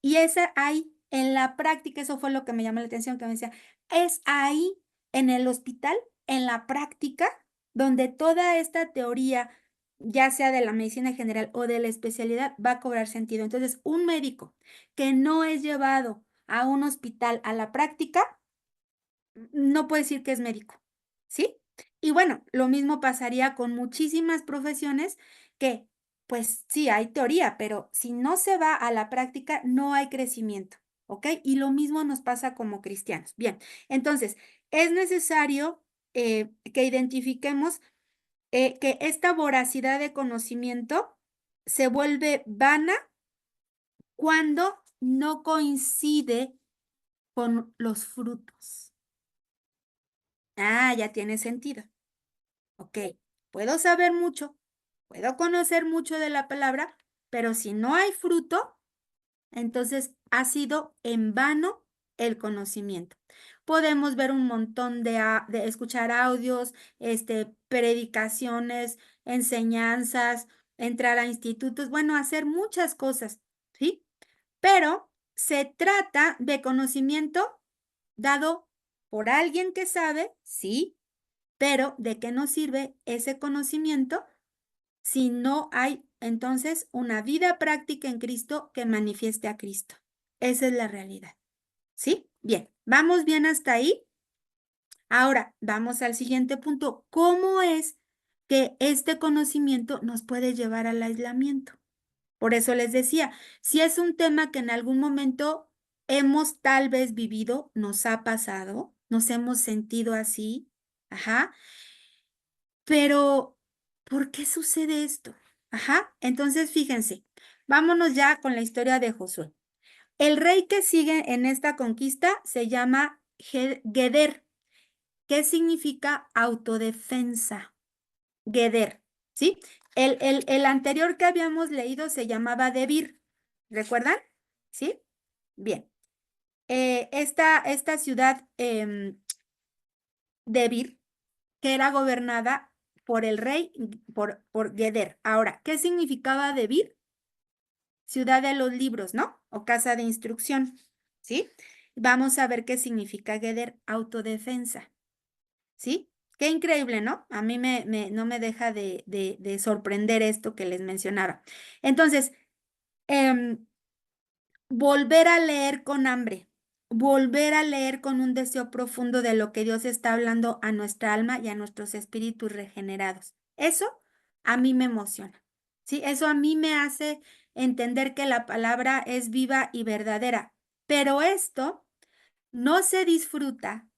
Y esa ahí, en la práctica, eso fue lo que me llamó la atención, que me decía, es ahí, en el hospital, en la práctica, donde toda esta teoría, ya sea de la medicina general o de la especialidad, va a cobrar sentido. Entonces, un médico que no es llevado a un hospital a la práctica, no puede decir que es médico, ¿sí? Y bueno, lo mismo pasaría con muchísimas profesiones que, pues sí, hay teoría, pero si no se va a la práctica, no hay crecimiento, ¿ok? Y lo mismo nos pasa como cristianos. Bien, entonces, es necesario que identifiquemos que esta voracidad de conocimiento se vuelve vana cuando no coincide con los frutos. Ah, ya tiene sentido. Ok, puedo saber mucho, puedo conocer mucho de la palabra, pero si no hay fruto, entonces ha sido en vano el conocimiento. Podemos ver un montón de escuchar audios, predicaciones, enseñanzas, entrar a institutos, bueno, hacer muchas cosas, ¿sí? Pero se trata de conocimiento dado por alguien que sabe, sí, pero ¿de qué nos sirve ese conocimiento si no hay entonces una vida práctica en Cristo que manifieste a Cristo? Esa es la realidad. ¿Sí? Bien, ¿vamos bien hasta ahí? Ahora, vamos al siguiente punto. ¿Cómo es que este conocimiento nos puede llevar al aislamiento? Por eso les decía, si es un tema que en algún momento hemos tal vez vivido, nos ha pasado, nos hemos sentido así, ajá, pero ¿por qué sucede esto? Ajá, entonces fíjense, vámonos ya con la historia de Josué. El rey que sigue en esta conquista se llama Geder, que significa autodefensa. Geder, ¿sí? El anterior que habíamos leído se llamaba Debir, ¿recuerdan? ¿Sí? Bien. Esta ciudad Debir, que era gobernada por el rey, por Geder. Ahora, ¿qué significaba Debir? Ciudad de los libros, ¿no? O casa de instrucción, ¿sí? Vamos a ver qué significa Geder, autodefensa, ¿sí? Qué increíble, ¿no? A mí no me deja de sorprender esto que les mencionaba. Entonces, volver a leer con hambre, volver a leer con un deseo profundo de lo que Dios está hablando a nuestra alma y a nuestros espíritus regenerados. Eso a mí me emociona, ¿sí? Eso a mí me hace entender que la palabra es viva y verdadera, pero esto no se disfruta,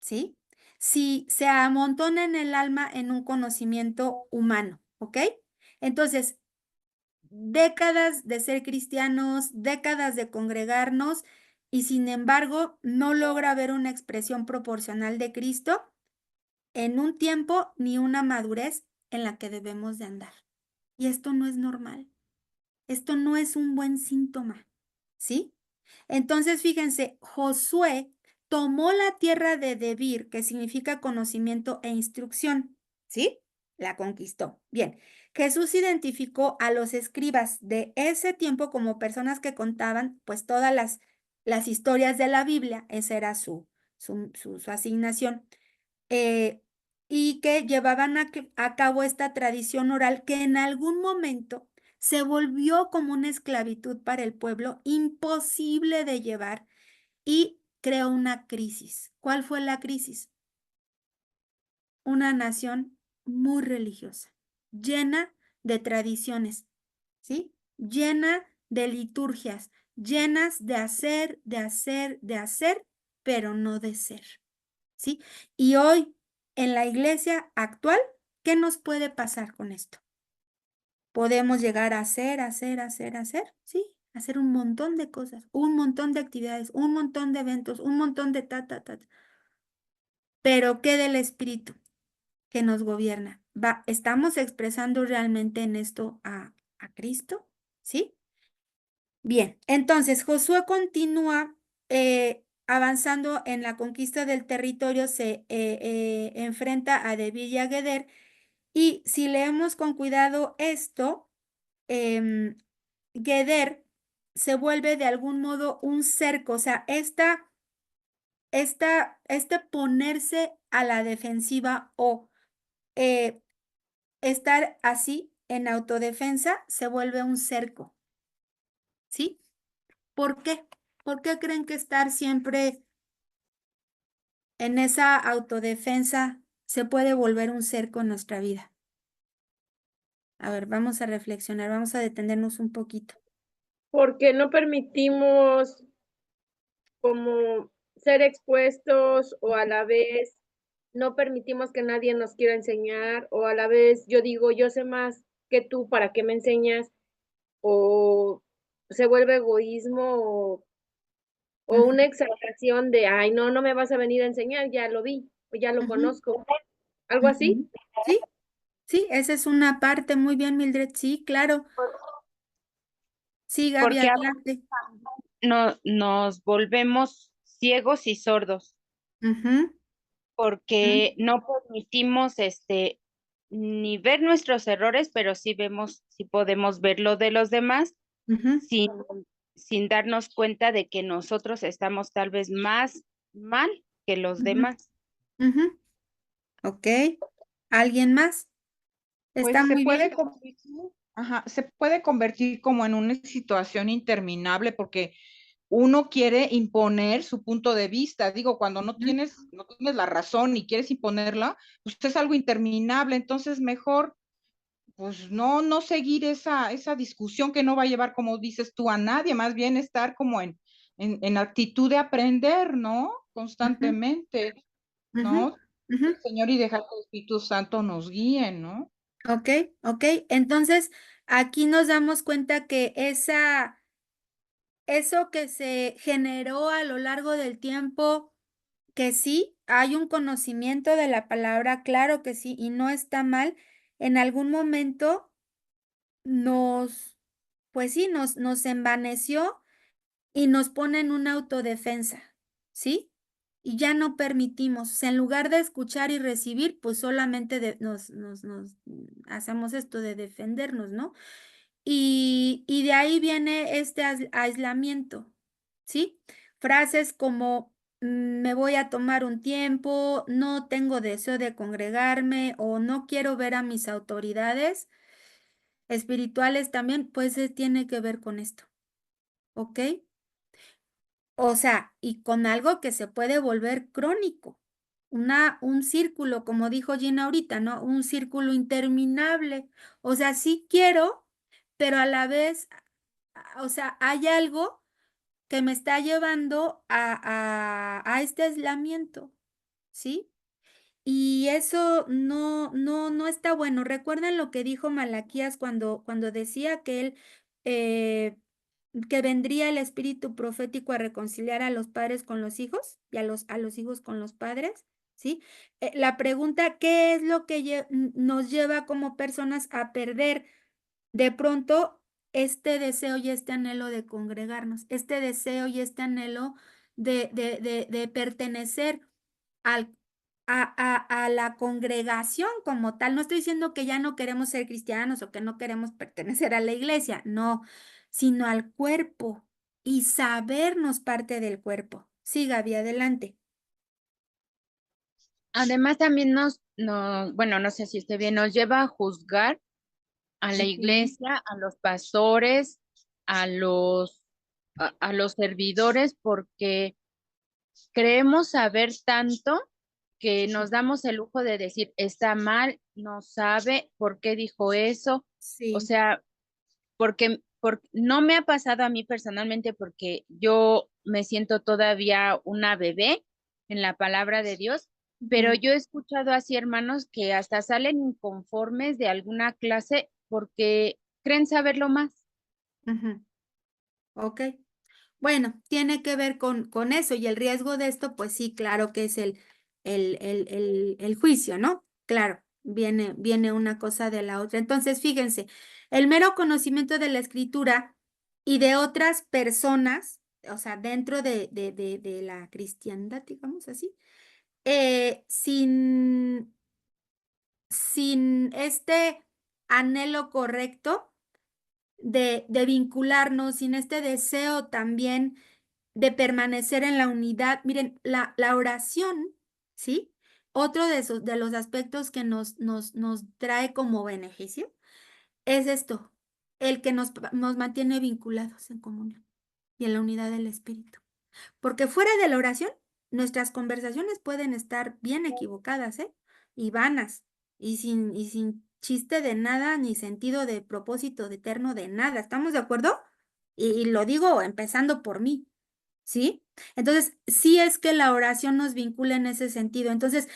¿sí? Si se amontona en el alma en un conocimiento humano, ¿ok? Entonces, décadas de ser cristianos, décadas de congregarnos y sin embargo no logra ver una expresión proporcional de Cristo en un tiempo ni una madurez en la que debemos de andar. Y esto no es normal. Esto no es un buen síntoma, ¿sí? Entonces, fíjense, Josué tomó la tierra de Debir, que significa conocimiento e instrucción, ¿sí? La conquistó. Bien, Jesús identificó a los escribas de ese tiempo como personas que contaban, pues, todas las historias de la Biblia. Esa era su asignación. Y que llevaban a cabo esta tradición oral que en algún momento se volvió como una esclavitud para el pueblo, imposible de llevar, y creó una crisis. ¿Cuál fue la crisis? Una nación muy religiosa, llena de tradiciones, ¿sí? Llena de liturgias, llenas de hacer, pero no de ser, ¿sí? Y hoy, en la iglesia actual, ¿qué nos puede pasar con esto? Podemos llegar a hacer, ¿sí? Hacer un montón de cosas, un montón de actividades, un montón de eventos, un montón de ta. Pero ¿qué del Espíritu que nos gobierna? ¿Estamos expresando realmente en esto a Cristo? ¿Sí? Bien, entonces Josué continúa avanzando en la conquista del territorio, se enfrenta a Debir y a Geder, y si leemos con cuidado esto, Geder se vuelve de algún modo un cerco, o sea, este ponerse a la defensiva o estar así en autodefensa se vuelve un cerco, ¿sí? ¿Por qué? ¿Por qué creen que estar siempre en esa autodefensa se puede volver un cerco en nuestra vida? A ver, vamos a reflexionar, vamos a detenernos un poquito. Porque no permitimos como ser expuestos o a la vez no permitimos que nadie nos quiera enseñar o a la vez yo digo, yo sé más que tú, ¿para qué me enseñas? O se vuelve egoísmo o una exaltación de, ay, no, no me vas a venir a enseñar, ya lo vi, o ya lo Ujú, conozco. ¿Algo así? ujú. Sí, sí, esa es una parte. Muy bien, Mildred. Sí, claro. Sí, Gaby, Porque adelante. nos volvemos ciegos y sordos, Ujú, porque no permitimos ni ver nuestros errores, pero sí podemos ver lo de los demás ujú, sin, sin darnos cuenta de que nosotros estamos tal vez más mal que los ujú, demás. ujú. Ok. ¿Alguien más? Está Pues se muy bien. puede convertir, ajá, se puede convertir como en una situación interminable porque uno quiere imponer su punto de vista. Digo, cuando Ujú, no tienes la razón y quieres imponerla, pues es algo interminable. Entonces, mejor, pues no seguir esa discusión que no va a llevar, como dices tú, a nadie, más bien estar como en actitud de aprender, ¿no? ujú, Constantemente, ujú, ¿no? ujú. El Señor y dejar que el Espíritu Santo nos guíe, ¿no? Ok, ok. Entonces, aquí nos damos cuenta que eso que se generó a lo largo del tiempo, que sí, hay un conocimiento de la palabra, claro que sí, y no está mal, en algún momento nos, pues sí, nos envaneció y nos pone en una autodefensa, ¿sí? Y ya no permitimos, o sea, en lugar de escuchar y recibir, pues solamente hacemos esto de defendernos, ¿no? Y de ahí viene este aislamiento, ¿sí? Frases como me voy a tomar un tiempo, no tengo deseo de congregarme o no quiero ver a mis autoridades espirituales también, pues tiene que ver con esto, ¿ok? O sea, y con algo que se puede volver crónico, un círculo, como dijo Gina ahorita, ¿no? Un círculo interminable. O sea, sí quiero, pero a la vez, o sea, hay algo que me está llevando a este aislamiento, ¿sí? Y eso no está bueno. Recuerden lo que dijo Malaquías cuando decía que él, eh, que vendría el espíritu profético a reconciliar a los padres con los hijos y a los hijos con los padres, ¿sí? La pregunta, ¿qué es lo que nos lleva como personas a perder de pronto este deseo y este anhelo de congregarnos, este deseo y este anhelo de pertenecer al, a la congregación como tal? No estoy diciendo que ya no queremos ser cristianos o que no queremos pertenecer a la iglesia, no, sino al cuerpo y sabernos parte del cuerpo. Sí, Gaby, adelante. Además, también bueno, no sé si esté bien, nos lleva a juzgar a la Ujú. iglesia, a los pastores, a a los servidores, porque creemos saber tanto que nos damos el lujo de decir, está mal, no sabe por qué dijo eso. O Sí. sea, porque no me ha pasado a mí personalmente porque yo me siento todavía una bebé en la palabra de Dios, pero Ujú, yo he escuchado así hermanos que hasta salen inconformes de alguna clase porque creen saberlo más. ujú. Ok. Bueno, tiene que ver con eso y el riesgo de esto, pues sí, claro que es el juicio, ¿no? Claro, viene una cosa de la otra. Entonces, fíjense, el mero conocimiento de la escritura y de otras personas, o sea, dentro de la cristiandad, digamos así, sin este anhelo correcto de vincularnos, sin este deseo también de permanecer en la unidad. Miren, la oración, ¿sí? Otro de los aspectos que nos trae como beneficio es esto, el que nos mantiene vinculados en comunión y en la unidad del Espíritu. Porque fuera de la oración, nuestras conversaciones pueden estar bien equivocadas, ¿eh? Y vanas, y sin chiste de nada, ni sentido de propósito de eterno de nada. ¿Estamos de acuerdo? Y lo digo empezando por mí, ¿sí? Entonces, sí es que la oración nos vincula en ese sentido. Entonces,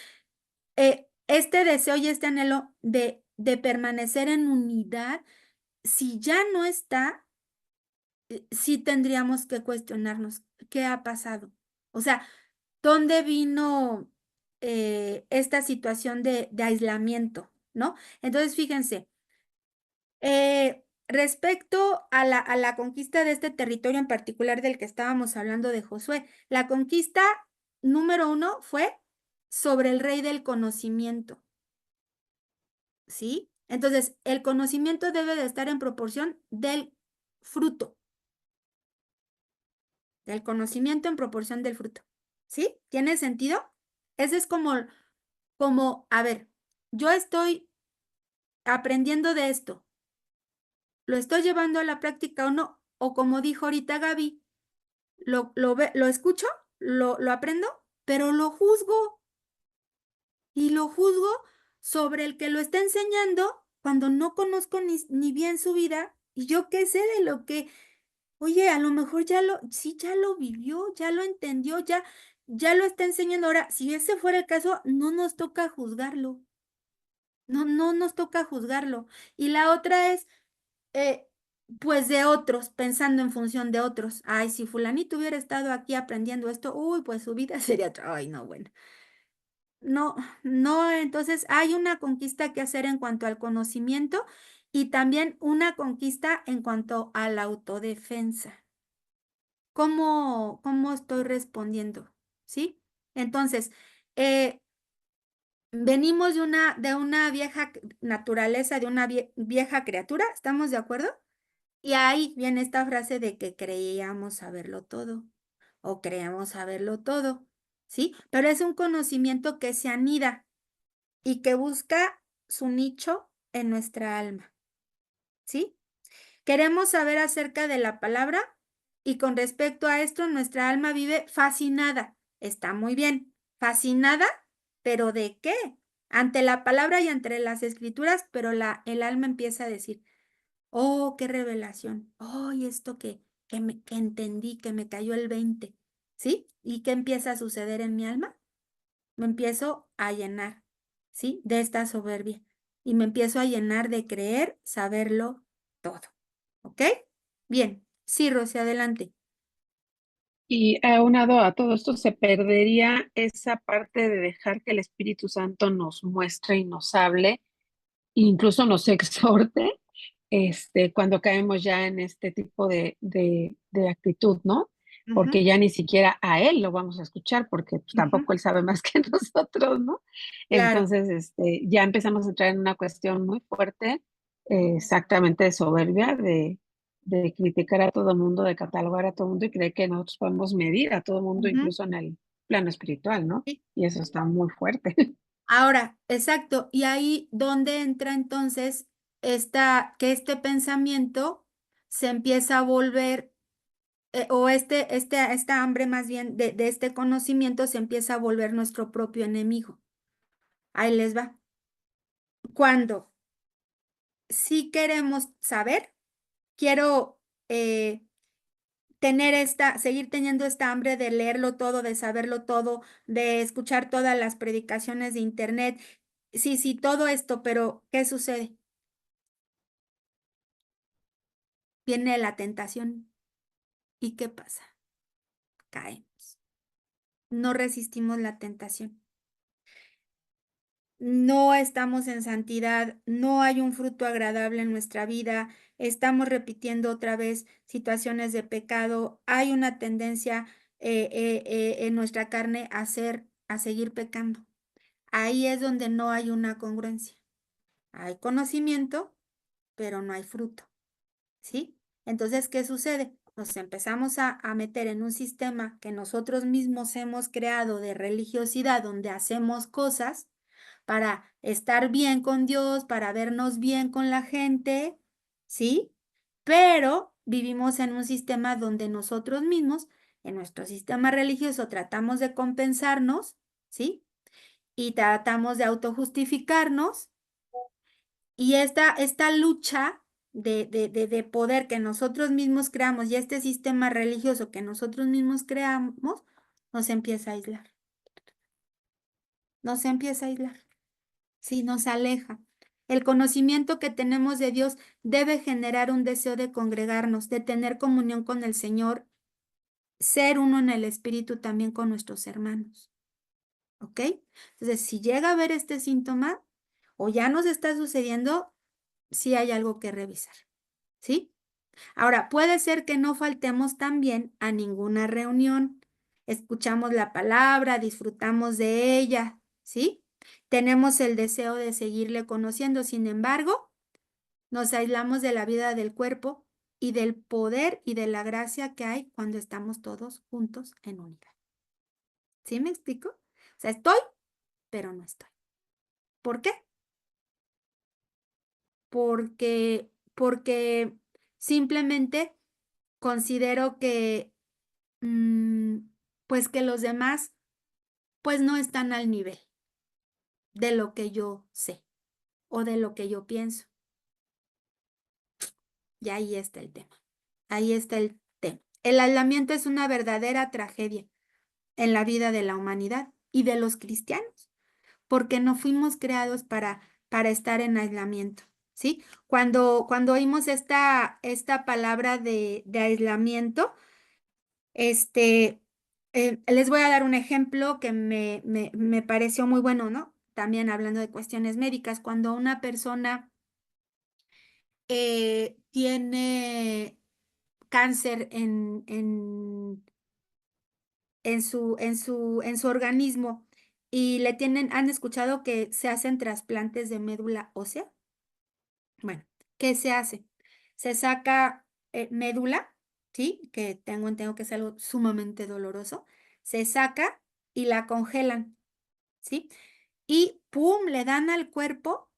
este deseo y este anhelo de permanecer en unidad, si ya no está, sí tendríamos que cuestionarnos qué ha pasado. O sea, ¿dónde vino esta situación de aislamiento? ¿No? Entonces, fíjense, respecto a la conquista de este territorio en particular del que estábamos hablando de Josué, la conquista número 1 fue sobre el rey del conocimiento, ¿sí? Entonces, el conocimiento debe de estar en proporción del fruto, del conocimiento en proporción del fruto, ¿sí? ¿Tiene sentido? Ese es como, a ver, yo estoy aprendiendo de esto, ¿lo estoy llevando a la práctica o no? O como dijo ahorita Gaby, lo escucho, lo aprendo, pero lo juzgo y lo juzgo sobre el que lo está enseñando cuando no conozco ni bien su vida y yo qué sé de lo que, oye, a lo mejor sí, ya lo vivió, ya lo entendió, ya lo está enseñando. Ahora, si ese fuera el caso, no nos toca juzgarlo, no nos toca juzgarlo. Y la otra es, eh, pues de otros, pensando en función de otros. Ay, si fulanito hubiera estado aquí aprendiendo esto, uy, pues su vida sería otra. Ay, no, bueno. No, no, entonces hay una conquista que hacer en cuanto al conocimiento y también una conquista en cuanto a la autodefensa. ¿Cómo estoy respondiendo? ¿Sí? Entonces, eh, venimos de una vieja naturaleza, de una vieja criatura, ¿estamos de acuerdo? Y ahí viene esta frase de que creíamos saberlo todo o creemos saberlo todo, ¿sí? Pero es un conocimiento que se anida y que busca su nicho en nuestra alma, ¿sí? Queremos saber acerca de la palabra y con respecto a esto nuestra alma vive fascinada. Está muy bien, fascinada, pero ¿de qué? Ante la palabra y ante las escrituras, pero el alma empieza a decir, oh, qué revelación. Oh, y esto que entendí, que me cayó el 20, ¿sí? ¿Y qué empieza a suceder en mi alma? Me empiezo a llenar, ¿sí? De esta soberbia. Y me empiezo a llenar de creer, saberlo todo. ¿Ok? Bien. Sí, Rosy, adelante. Y aunado a todo esto, se perdería esa parte de dejar que el Espíritu Santo nos muestre y nos hable, incluso nos exhorte, cuando caemos ya en este tipo de actitud, ¿no? Ujú, Porque ya ni siquiera a él lo vamos a escuchar, porque pues, ujú, tampoco él sabe más que nosotros, ¿no? claro. Entonces, ya empezamos a entrar en una cuestión muy fuerte, exactamente de soberbia, de criticar a todo mundo, de catalogar a todo mundo y creer que nosotros podemos medir a todo mundo, Ujú, incluso en el plano espiritual, ¿no? sí. Y eso está muy fuerte. Ahora, exacto. Y ahí donde entra entonces que este pensamiento se empieza a volver, o esta hambre más bien de este conocimiento se empieza a volver nuestro propio enemigo. Ahí les va. Cuando sí queremos saber, quiero seguir teniendo esta hambre de leerlo todo, de saberlo todo, de escuchar todas las predicaciones de internet. Sí, sí, todo esto, pero ¿qué sucede? Viene la tentación. ¿Y qué pasa? Caemos. No resistimos la tentación. No estamos en santidad, no hay un fruto agradable en nuestra vida, estamos repitiendo otra vez situaciones de pecado, hay una tendencia en nuestra carne a seguir pecando. Ahí es donde no hay una congruencia. Hay conocimiento, pero no hay fruto, ¿sí? Entonces, ¿qué sucede? Nos empezamos a meter en un sistema que nosotros mismos hemos creado de religiosidad, donde hacemos cosas para estar bien con Dios, para vernos bien con la gente, ¿sí? Pero vivimos en un sistema donde nosotros mismos, en nuestro sistema religioso, tratamos de compensarnos, ¿sí? Y tratamos de autojustificarnos. Y esta lucha de poder que nosotros mismos creamos y este sistema religioso que nosotros mismos creamos, nos empieza a aislar. Nos empieza a aislar. Sí, nos aleja. El conocimiento que tenemos de Dios debe generar un deseo de congregarnos, de tener comunión con el Señor, ser uno en el Espíritu también con nuestros hermanos. ¿Ok? Entonces, si llega a haber este síntoma o ya nos está sucediendo, sí hay algo que revisar. ¿Sí? Ahora, puede ser que no faltemos también a ninguna reunión. Escuchamos la palabra, disfrutamos de ella, ¿sí? Tenemos el deseo de seguirle conociendo, sin embargo, nos aislamos de la vida del cuerpo y del poder y de la gracia que hay cuando estamos todos juntos en unidad. ¿Sí me explico? O sea, estoy, pero no estoy. ¿Por qué? Porque simplemente considero que pues que los demás pues no están al nivel de lo que yo sé o de lo que yo pienso. Y ahí está el tema. Ahí está el tema. El aislamiento es una verdadera tragedia en la vida de la humanidad y de los cristianos, porque no fuimos creados para estar en aislamiento, ¿sí? Cuando oímos esta palabra de aislamiento, les voy a dar un ejemplo que me pareció muy bueno, ¿no? También hablando de cuestiones médicas, cuando una persona tiene cáncer en su organismo y han escuchado que se hacen trasplantes de médula ósea. Bueno, ¿qué se hace? Se saca médula, ¿sí? Que tengo que es algo sumamente doloroso. Se saca y la congelan, ¿sí? Y ¡pum! Le dan al cuerpo,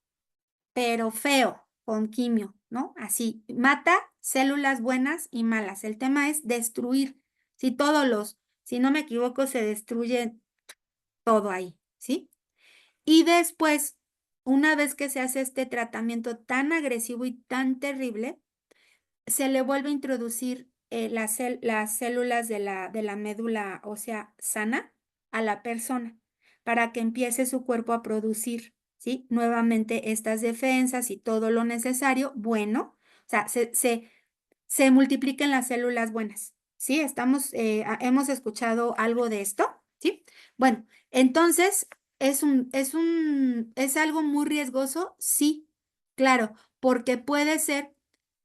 pero feo, con quimio, ¿no? Así, mata células buenas y malas. El tema es destruir. Si no me equivoco, se destruye todo ahí, ¿sí? Y después, una vez que se hace este tratamiento tan agresivo y tan terrible, se le vuelve a introducir las células de la médula ósea sana a la persona para que empiece su cuerpo a producir, ¿sí? Nuevamente estas defensas y todo lo necesario, bueno, o sea, se multipliquen las células buenas, ¿sí? Hemos escuchado algo de esto, ¿sí? Bueno, entonces, ¿es algo muy riesgoso? Sí, claro, porque puede ser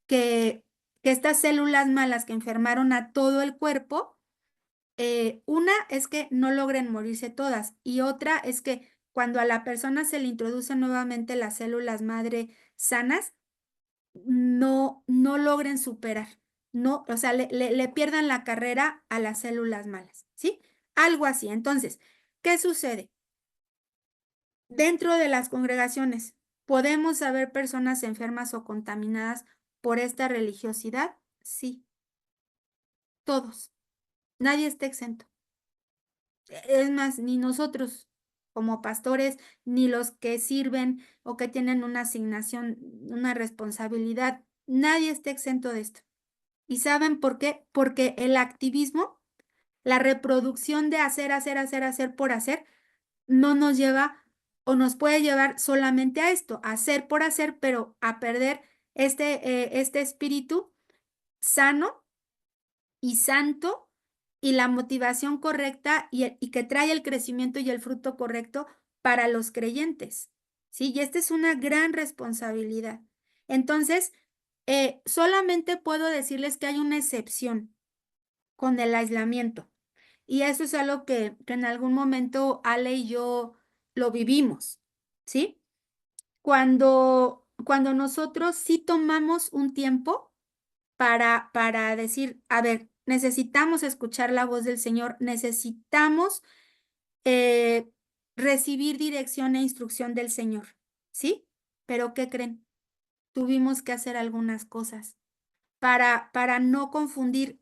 que estas células malas que enfermaron a todo el cuerpo, una es que no logren morirse todas y otra es que cuando a la persona se le introducen nuevamente las células madre sanas, no logren superar, no, o sea, le pierdan la carrera a las células malas, ¿sí? Algo así. Entonces, ¿qué sucede? Dentro de las congregaciones, ¿podemos haber personas enfermas o contaminadas por esta religiosidad? Sí, todos. Nadie está exento. Es más, ni nosotros como pastores, ni los que sirven o que tienen una asignación, una responsabilidad, Nadie está exento de esto. ¿Y saben por qué? Porque el activismo, la reproducción de hacer por hacer, no nos lleva o nos puede llevar solamente a esto, a hacer por hacer, pero a perder este espíritu sano y santo y la motivación correcta y que trae el crecimiento y el fruto correcto para los creyentes, ¿sí? Y esta es una gran responsabilidad. Entonces, solamente puedo decirles que hay una excepción con el aislamiento. Y eso es algo que en algún momento Ale y yo lo vivimos, ¿sí? Cuando nosotros sí tomamos un tiempo para decir, a ver, necesitamos escuchar la voz del Señor, necesitamos eh, recibir dirección e instrucción del Señor, ¿sí? Pero ¿qué creen? Tuvimos que hacer algunas cosas para no confundir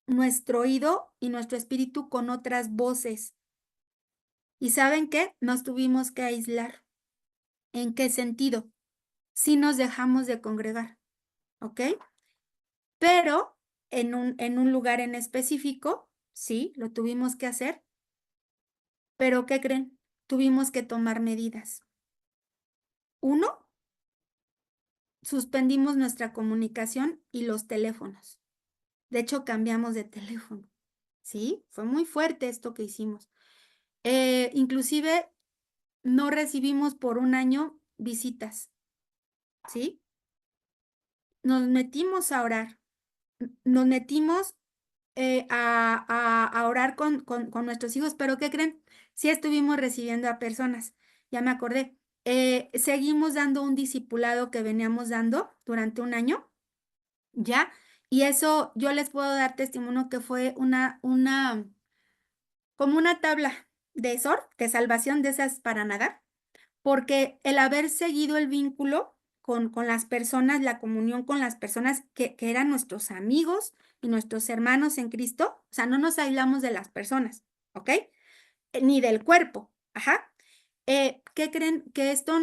nuestro oído y nuestro espíritu con otras voces. ¿Y saben qué? Nos tuvimos que aislar. ¿En qué sentido? Si nos dejamos de congregar, ¿ok? Pero en un lugar en específico, sí, lo tuvimos que hacer, pero ¿qué creen? Tuvimos que tomar medidas. Uno, suspendimos nuestra comunicación y los teléfonos. De hecho, cambiamos de teléfono, ¿sí? Fue muy fuerte esto que hicimos. Inclusive, no recibimos por un año visitas, ¿sí? Nos metimos a orar, nos metimos a orar con nuestros hijos, pero ¿qué creen? Sí estuvimos recibiendo a personas, ya me acordé. Seguimos dando un discipulado que veníamos dando durante un año, ¿ya? Y eso yo les puedo dar testimonio que fue como una tabla de SOR, de salvación de esas para nadar, porque el haber seguido el vínculo con las personas, la comunión con las personas que eran nuestros amigos y nuestros hermanos en Cristo, o sea, no nos aislamos de las personas, ¿ok? Ni del cuerpo, ajá. ¿Qué creen? Que esto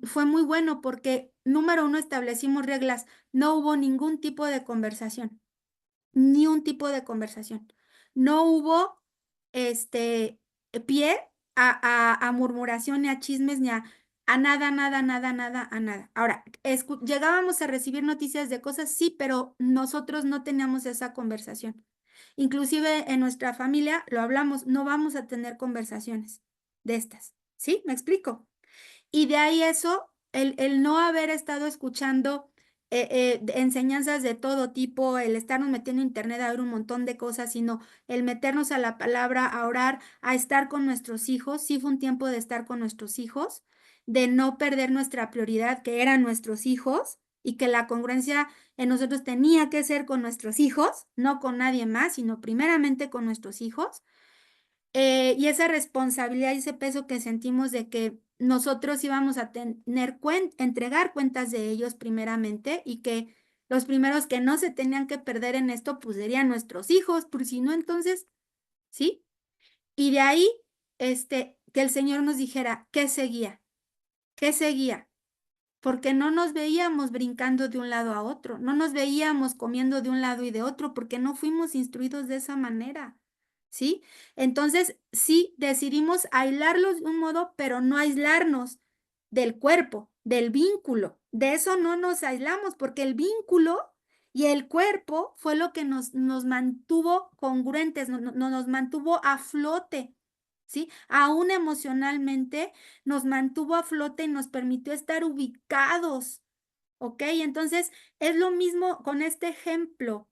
fue muy bueno porque, número uno, establecimos reglas, no hubo ningún tipo de conversación, ni un tipo de conversación. No hubo pie a murmuración, ni a chismes, ni a nada, nada, nada, nada, a nada. Ahora, llegábamos a recibir noticias de cosas, sí, pero nosotros no teníamos esa conversación. Inclusive en nuestra familia lo hablamos, no vamos a tener conversaciones de estas. ¿Sí? ¿Me explico? Y de ahí eso, el no haber estado escuchando enseñanzas de todo tipo, el estarnos metiendo en internet a ver un montón de cosas, sino el meternos a la palabra, a orar, a estar con nuestros hijos. Sí fue un tiempo de estar con nuestros hijos, de no perder nuestra prioridad, que eran nuestros hijos, y que la congruencia en nosotros tenía que ser con nuestros hijos, no con nadie más, sino primeramente con nuestros hijos. Y esa responsabilidad y ese peso que sentimos de que nosotros íbamos a entregar cuentas de ellos primeramente y que los primeros que no se tenían que perder en esto, pues serían nuestros hijos, por si no, entonces, ¿sí? Y de ahí, que el Señor nos dijera, ¿qué seguía? ¿Qué seguía? Porque no nos veíamos brincando de un lado a otro, no nos veíamos comiendo de un lado y de otro, porque no fuimos instruidos de esa manera, ¿sí? Entonces, sí, decidimos aislarlos de un modo, pero no aislarnos del cuerpo, del vínculo. De eso no nos aislamos, porque el vínculo y el cuerpo fue lo que nos mantuvo congruentes, nos mantuvo a flote. ¿Sí? Aún emocionalmente nos mantuvo a flote y nos permitió estar ubicados, ¿ok? Entonces, es lo mismo con este ejemplo,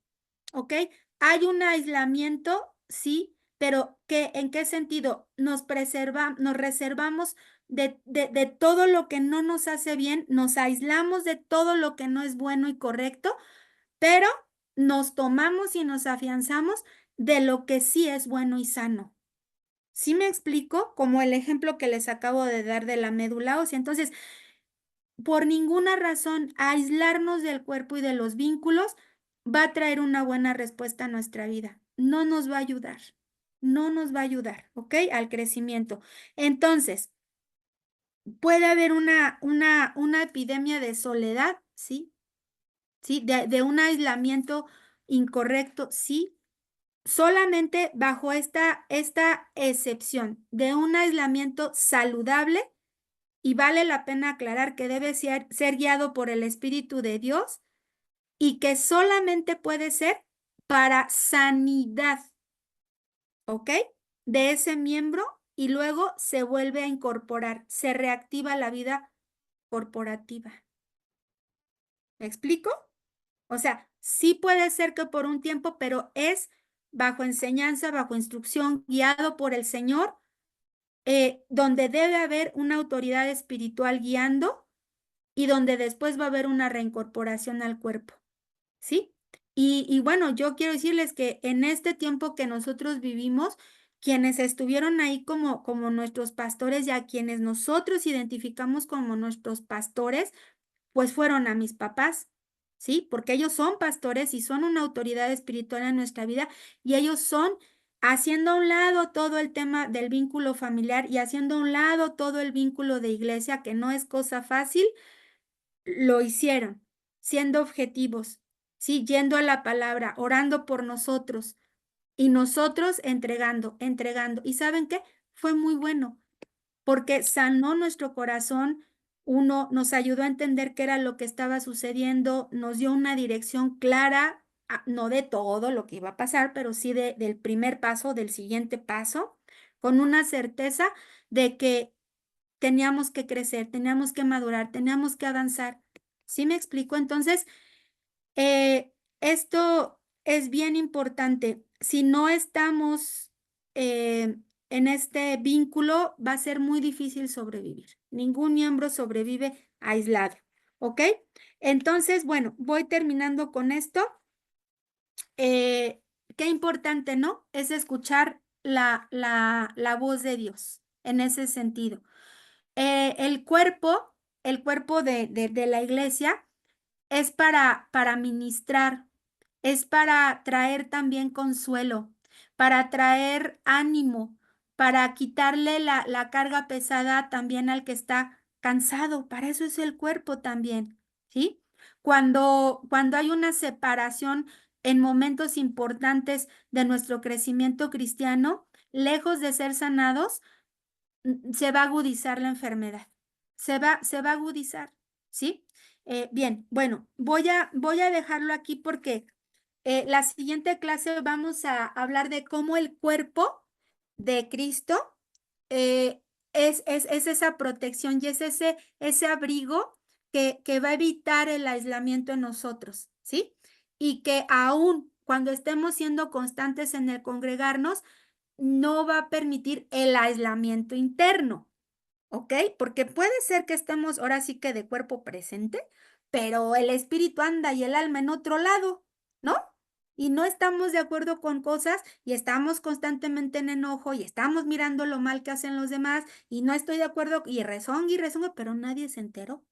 ¿ok? Hay un aislamiento, sí, pero ¿en qué sentido? Nos reservamos de todo lo que no nos hace bien, nos aislamos de todo lo que no es bueno y correcto, pero nos tomamos y nos afianzamos de lo que sí es bueno y sano. ¿Sí me explico? Como el ejemplo que les acabo de dar de la médula ósea. Entonces, por ninguna razón, aislarnos del cuerpo y de los vínculos va a traer una buena respuesta a nuestra vida. No nos va a ayudar. No nos va a ayudar, ¿ok? Al crecimiento. Entonces, puede haber una epidemia de soledad, ¿sí? ¿sí? De un aislamiento incorrecto, sí. Solamente bajo esta excepción de un aislamiento saludable, y vale la pena aclarar que debe ser guiado por el Espíritu de Dios y que solamente puede ser para sanidad, ¿ok? De ese miembro y luego se vuelve a incorporar, se reactiva la vida corporativa. ¿Me explico? O sea, sí puede ser que por un tiempo, pero es bajo enseñanza, bajo instrucción, guiado por el Señor, donde debe haber una autoridad espiritual guiando y donde después va a haber una reincorporación al cuerpo, ¿sí? Y bueno, yo quiero decirles que en este tiempo que nosotros vivimos, quienes estuvieron ahí como nuestros pastores y a quienes nosotros identificamos como nuestros pastores, pues fueron a mis papás, ¿sí? Porque ellos son pastores y son una autoridad espiritual en nuestra vida y ellos son haciendo a un lado todo el tema del vínculo familiar y haciendo a un lado todo el vínculo de iglesia, que no es cosa fácil, lo hicieron, siendo objetivos, ¿sí? Yendo a la palabra, orando por nosotros y nosotros entregando, entregando. ¿Y saben qué? Fue muy bueno porque sanó nuestro corazón. Uno, nos ayudó a entender qué era lo que estaba sucediendo, nos dio una dirección clara, no de todo lo que iba a pasar, pero sí del primer paso, del siguiente paso, con una certeza de que teníamos que crecer, teníamos que madurar, teníamos que avanzar. ¿Sí me explico? Entonces, esto es bien importante. Si no estamos en este vínculo, va a ser muy difícil sobrevivir. Ningún miembro sobrevive aislado. ¿Ok? Entonces, bueno, voy terminando con esto. Qué importante, ¿no? Es escuchar la voz de Dios en ese sentido. El cuerpo de la iglesia es para ministrar, es para traer también consuelo, para traer ánimo, para quitarle la carga pesada también al que está cansado. Para eso es el cuerpo también, ¿sí? Cuando hay una separación en momentos importantes de nuestro crecimiento cristiano, lejos de ser sanados, se va a agudizar la enfermedad, se va a agudizar, ¿sí? Bien, bueno, voy a dejarlo aquí porque la siguiente clase vamos a hablar de cómo el cuerpo de Cristo eh, es esa protección y es ese abrigo que va a evitar el aislamiento en nosotros, ¿sí? Y que aún cuando estemos siendo constantes en el congregarnos, no va a permitir el aislamiento interno, ¿ok? Porque puede ser que estemos ahora sí que de cuerpo presente, pero el espíritu anda y el alma en otro lado, ¿no? Y no estamos de acuerdo con cosas y estamos constantemente en enojo y estamos mirando lo mal que hacen los demás y no estoy de acuerdo y rezongo, pero nadie se enteró.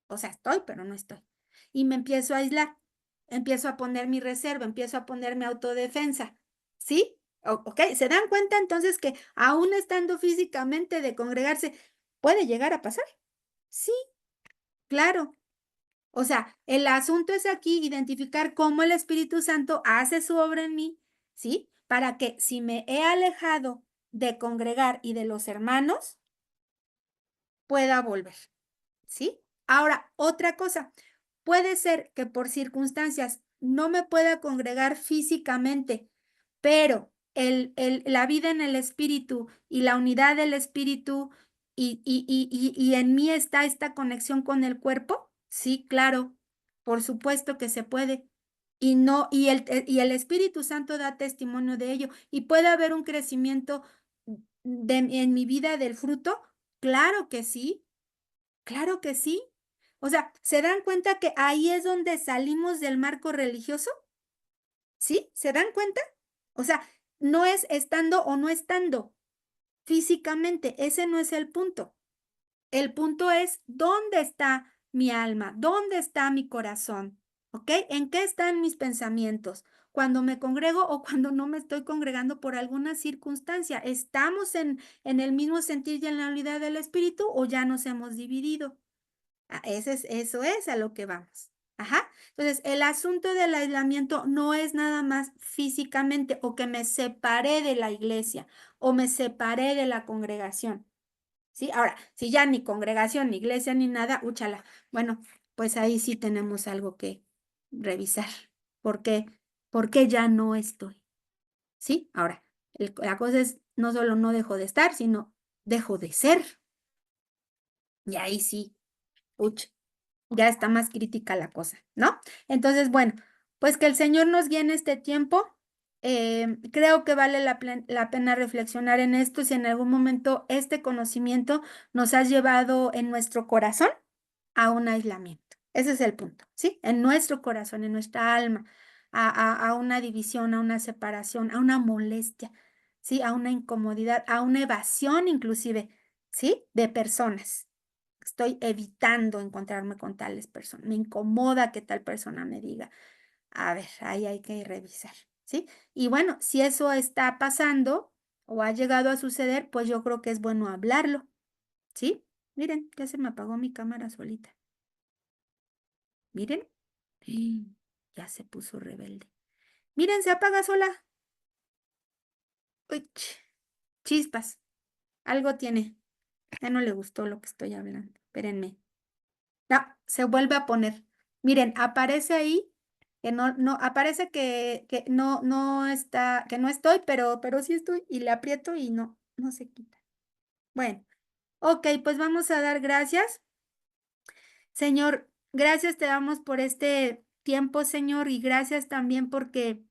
O sea, estoy, pero no estoy. Y me empiezo a aislar, empiezo a poner mi reserva, empiezo a poner mi autodefensa, ¿sí? Ok, ¿se dan cuenta entonces que aún estando físicamente de congregarse, puede llegar a pasar? Sí, claro. O sea, el asunto es aquí identificar cómo el Espíritu Santo hace su obra en mí, ¿sí? Para que si me he alejado de congregar y de los hermanos, pueda volver, ¿sí? Ahora, otra cosa, puede ser que por circunstancias no me pueda congregar físicamente, pero la vida en el espíritu y la unidad del espíritu y en mí está esta conexión con el cuerpo. Sí, claro, por supuesto que se puede. Y no, y el Espíritu Santo da testimonio de ello. Y puede haber un crecimiento en mi vida del fruto. Claro que sí. Claro que sí. O sea, ¿se dan cuenta que ahí es donde salimos del marco religioso? ¿Sí? ¿Se dan cuenta? O sea, no es estando o no estando físicamente, ese no es el punto. El punto es dónde está mi alma, dónde está mi corazón, ¿ok? ¿En qué están mis pensamientos? Cuando me congrego o cuando no me estoy congregando por alguna circunstancia, ¿estamos en el mismo sentir y en la unidad del espíritu o ya nos hemos dividido? Eso es a lo que vamos. Ajá. Entonces, el asunto del aislamiento no es nada más físicamente o que me separé de la iglesia o me separé de la congregación. ¿Sí? Ahora, si ya ni congregación, ni iglesia, ni nada, úchala. Bueno, pues ahí sí tenemos algo que revisar. ¿Por qué? ¿Por qué ya no estoy? ¿Sí? Ahora, la cosa es, no solo no dejo de estar, sino dejo de ser. Y ahí sí, uch, ya está más crítica la cosa, ¿no? Entonces, bueno, pues que el Señor nos guíe en este tiempo. Creo que vale la pena reflexionar en esto si en algún momento este conocimiento nos ha llevado en nuestro corazón a un aislamiento. Ese es el punto, ¿sí? En nuestro corazón, en nuestra alma, a una división, a una separación, a una molestia, ¿sí? A una incomodidad, a una evasión inclusive, ¿sí? De personas. Estoy evitando encontrarme con tales personas. Me incomoda que tal persona me diga. A ver, ahí hay que revisar, ¿sí? Y bueno, si eso está pasando o ha llegado a suceder, pues yo creo que es bueno hablarlo, ¿sí? Miren, ya se me apagó mi cámara solita. Miren. Ya se puso rebelde. Miren, se apaga sola. Uy, chispas. Algo tiene. Ya no le gustó lo que estoy hablando. Espérenme. No, se vuelve a poner. Miren, aparece ahí que no, aparece que no está, que no estoy, pero sí estoy y le aprieto y no se quita. Bueno, ok, pues vamos a dar gracias. Señor, gracias te damos por este tiempo, Señor, y gracias también porque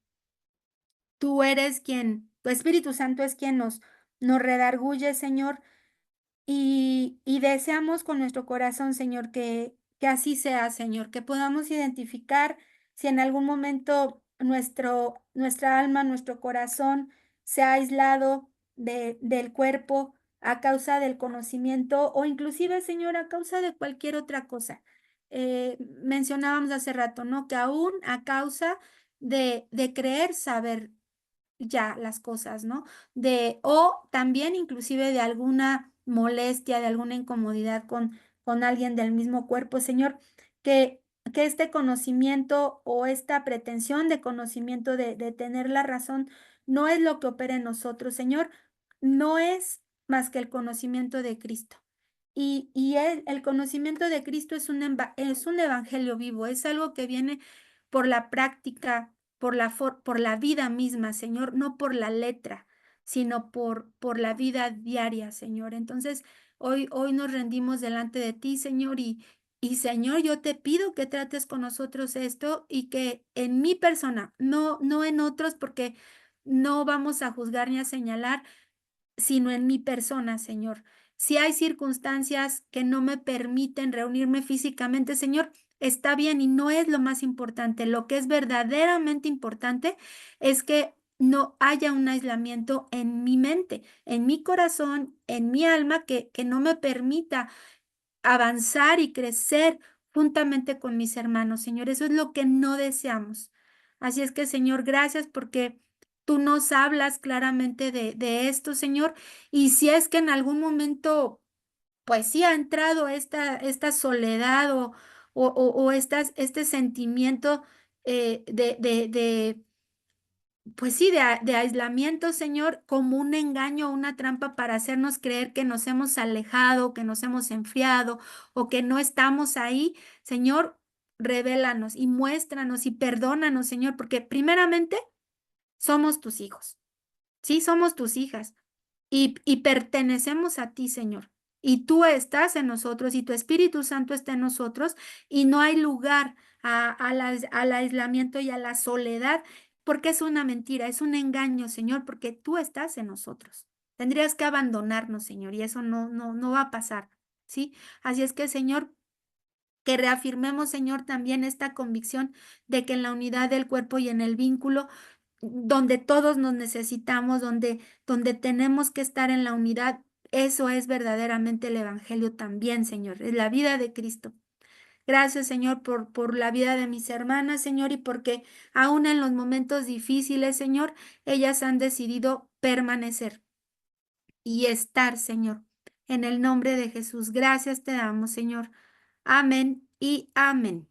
tú eres quien, tu Espíritu Santo es quien nos redarguye, Señor. Y deseamos con nuestro corazón, Señor, que así sea, Señor, que podamos identificar si en algún momento nuestra alma, nuestro corazón se ha aislado del cuerpo a causa del conocimiento o inclusive, Señor, a causa de cualquier otra cosa. Mencionábamos hace rato, ¿no? Que aún a causa de creer saber ya las cosas, ¿no? O también inclusive de alguna molestia, de alguna incomodidad con alguien del mismo cuerpo, Señor, que este conocimiento o esta pretensión de conocimiento de tener la razón no es lo que opera en nosotros, Señor, no es más que el conocimiento de Cristo. Y el conocimiento de Cristo es un evangelio vivo, es algo que viene por la práctica, por la vida misma, Señor, no por la letra, sino por la vida diaria, Señor. Entonces, hoy nos rendimos delante de ti, Señor, y Señor, yo te pido que trates con nosotros esto y que en mi persona, no en otros, porque no vamos a juzgar ni a señalar, sino en mi persona, Señor. Si hay circunstancias que no me permiten reunirme físicamente, Señor, está bien y no es lo más importante. Lo que es verdaderamente importante es que no haya un aislamiento en mi mente, en mi corazón, en mi alma, que no me permita avanzar y crecer juntamente con mis hermanos, Señor. Eso es lo que no deseamos. Así es que, Señor, gracias porque tú nos hablas claramente de esto, Señor. Y si es que en algún momento, pues sí ha entrado esta soledad o este sentimiento de pues sí, de aislamiento, Señor, como un engaño, una trampa para hacernos creer que nos hemos alejado, que nos hemos enfriado o que no estamos ahí. Señor, revélanos y muéstranos y perdónanos, Señor, porque primeramente somos tus hijos. Sí, somos tus hijas y pertenecemos a ti, Señor. Y tú estás en nosotros y tu Espíritu Santo está en nosotros y no hay lugar al aislamiento y a la soledad porque es una mentira, es un engaño, Señor, porque tú estás en nosotros. Tendrías que abandonarnos, Señor, y eso no va a pasar, ¿sí? Así es que, Señor, que reafirmemos, Señor, también esta convicción de que en la unidad del cuerpo y en el vínculo, donde todos nos necesitamos, donde tenemos que estar en la unidad, eso es verdaderamente el Evangelio también, Señor, es la vida de Cristo. Gracias, Señor, por la vida de mis hermanas, Señor, y porque aún en los momentos difíciles, Señor, ellas han decidido permanecer y estar, Señor. En el nombre de Jesús, gracias te damos, Señor. Amén y amén.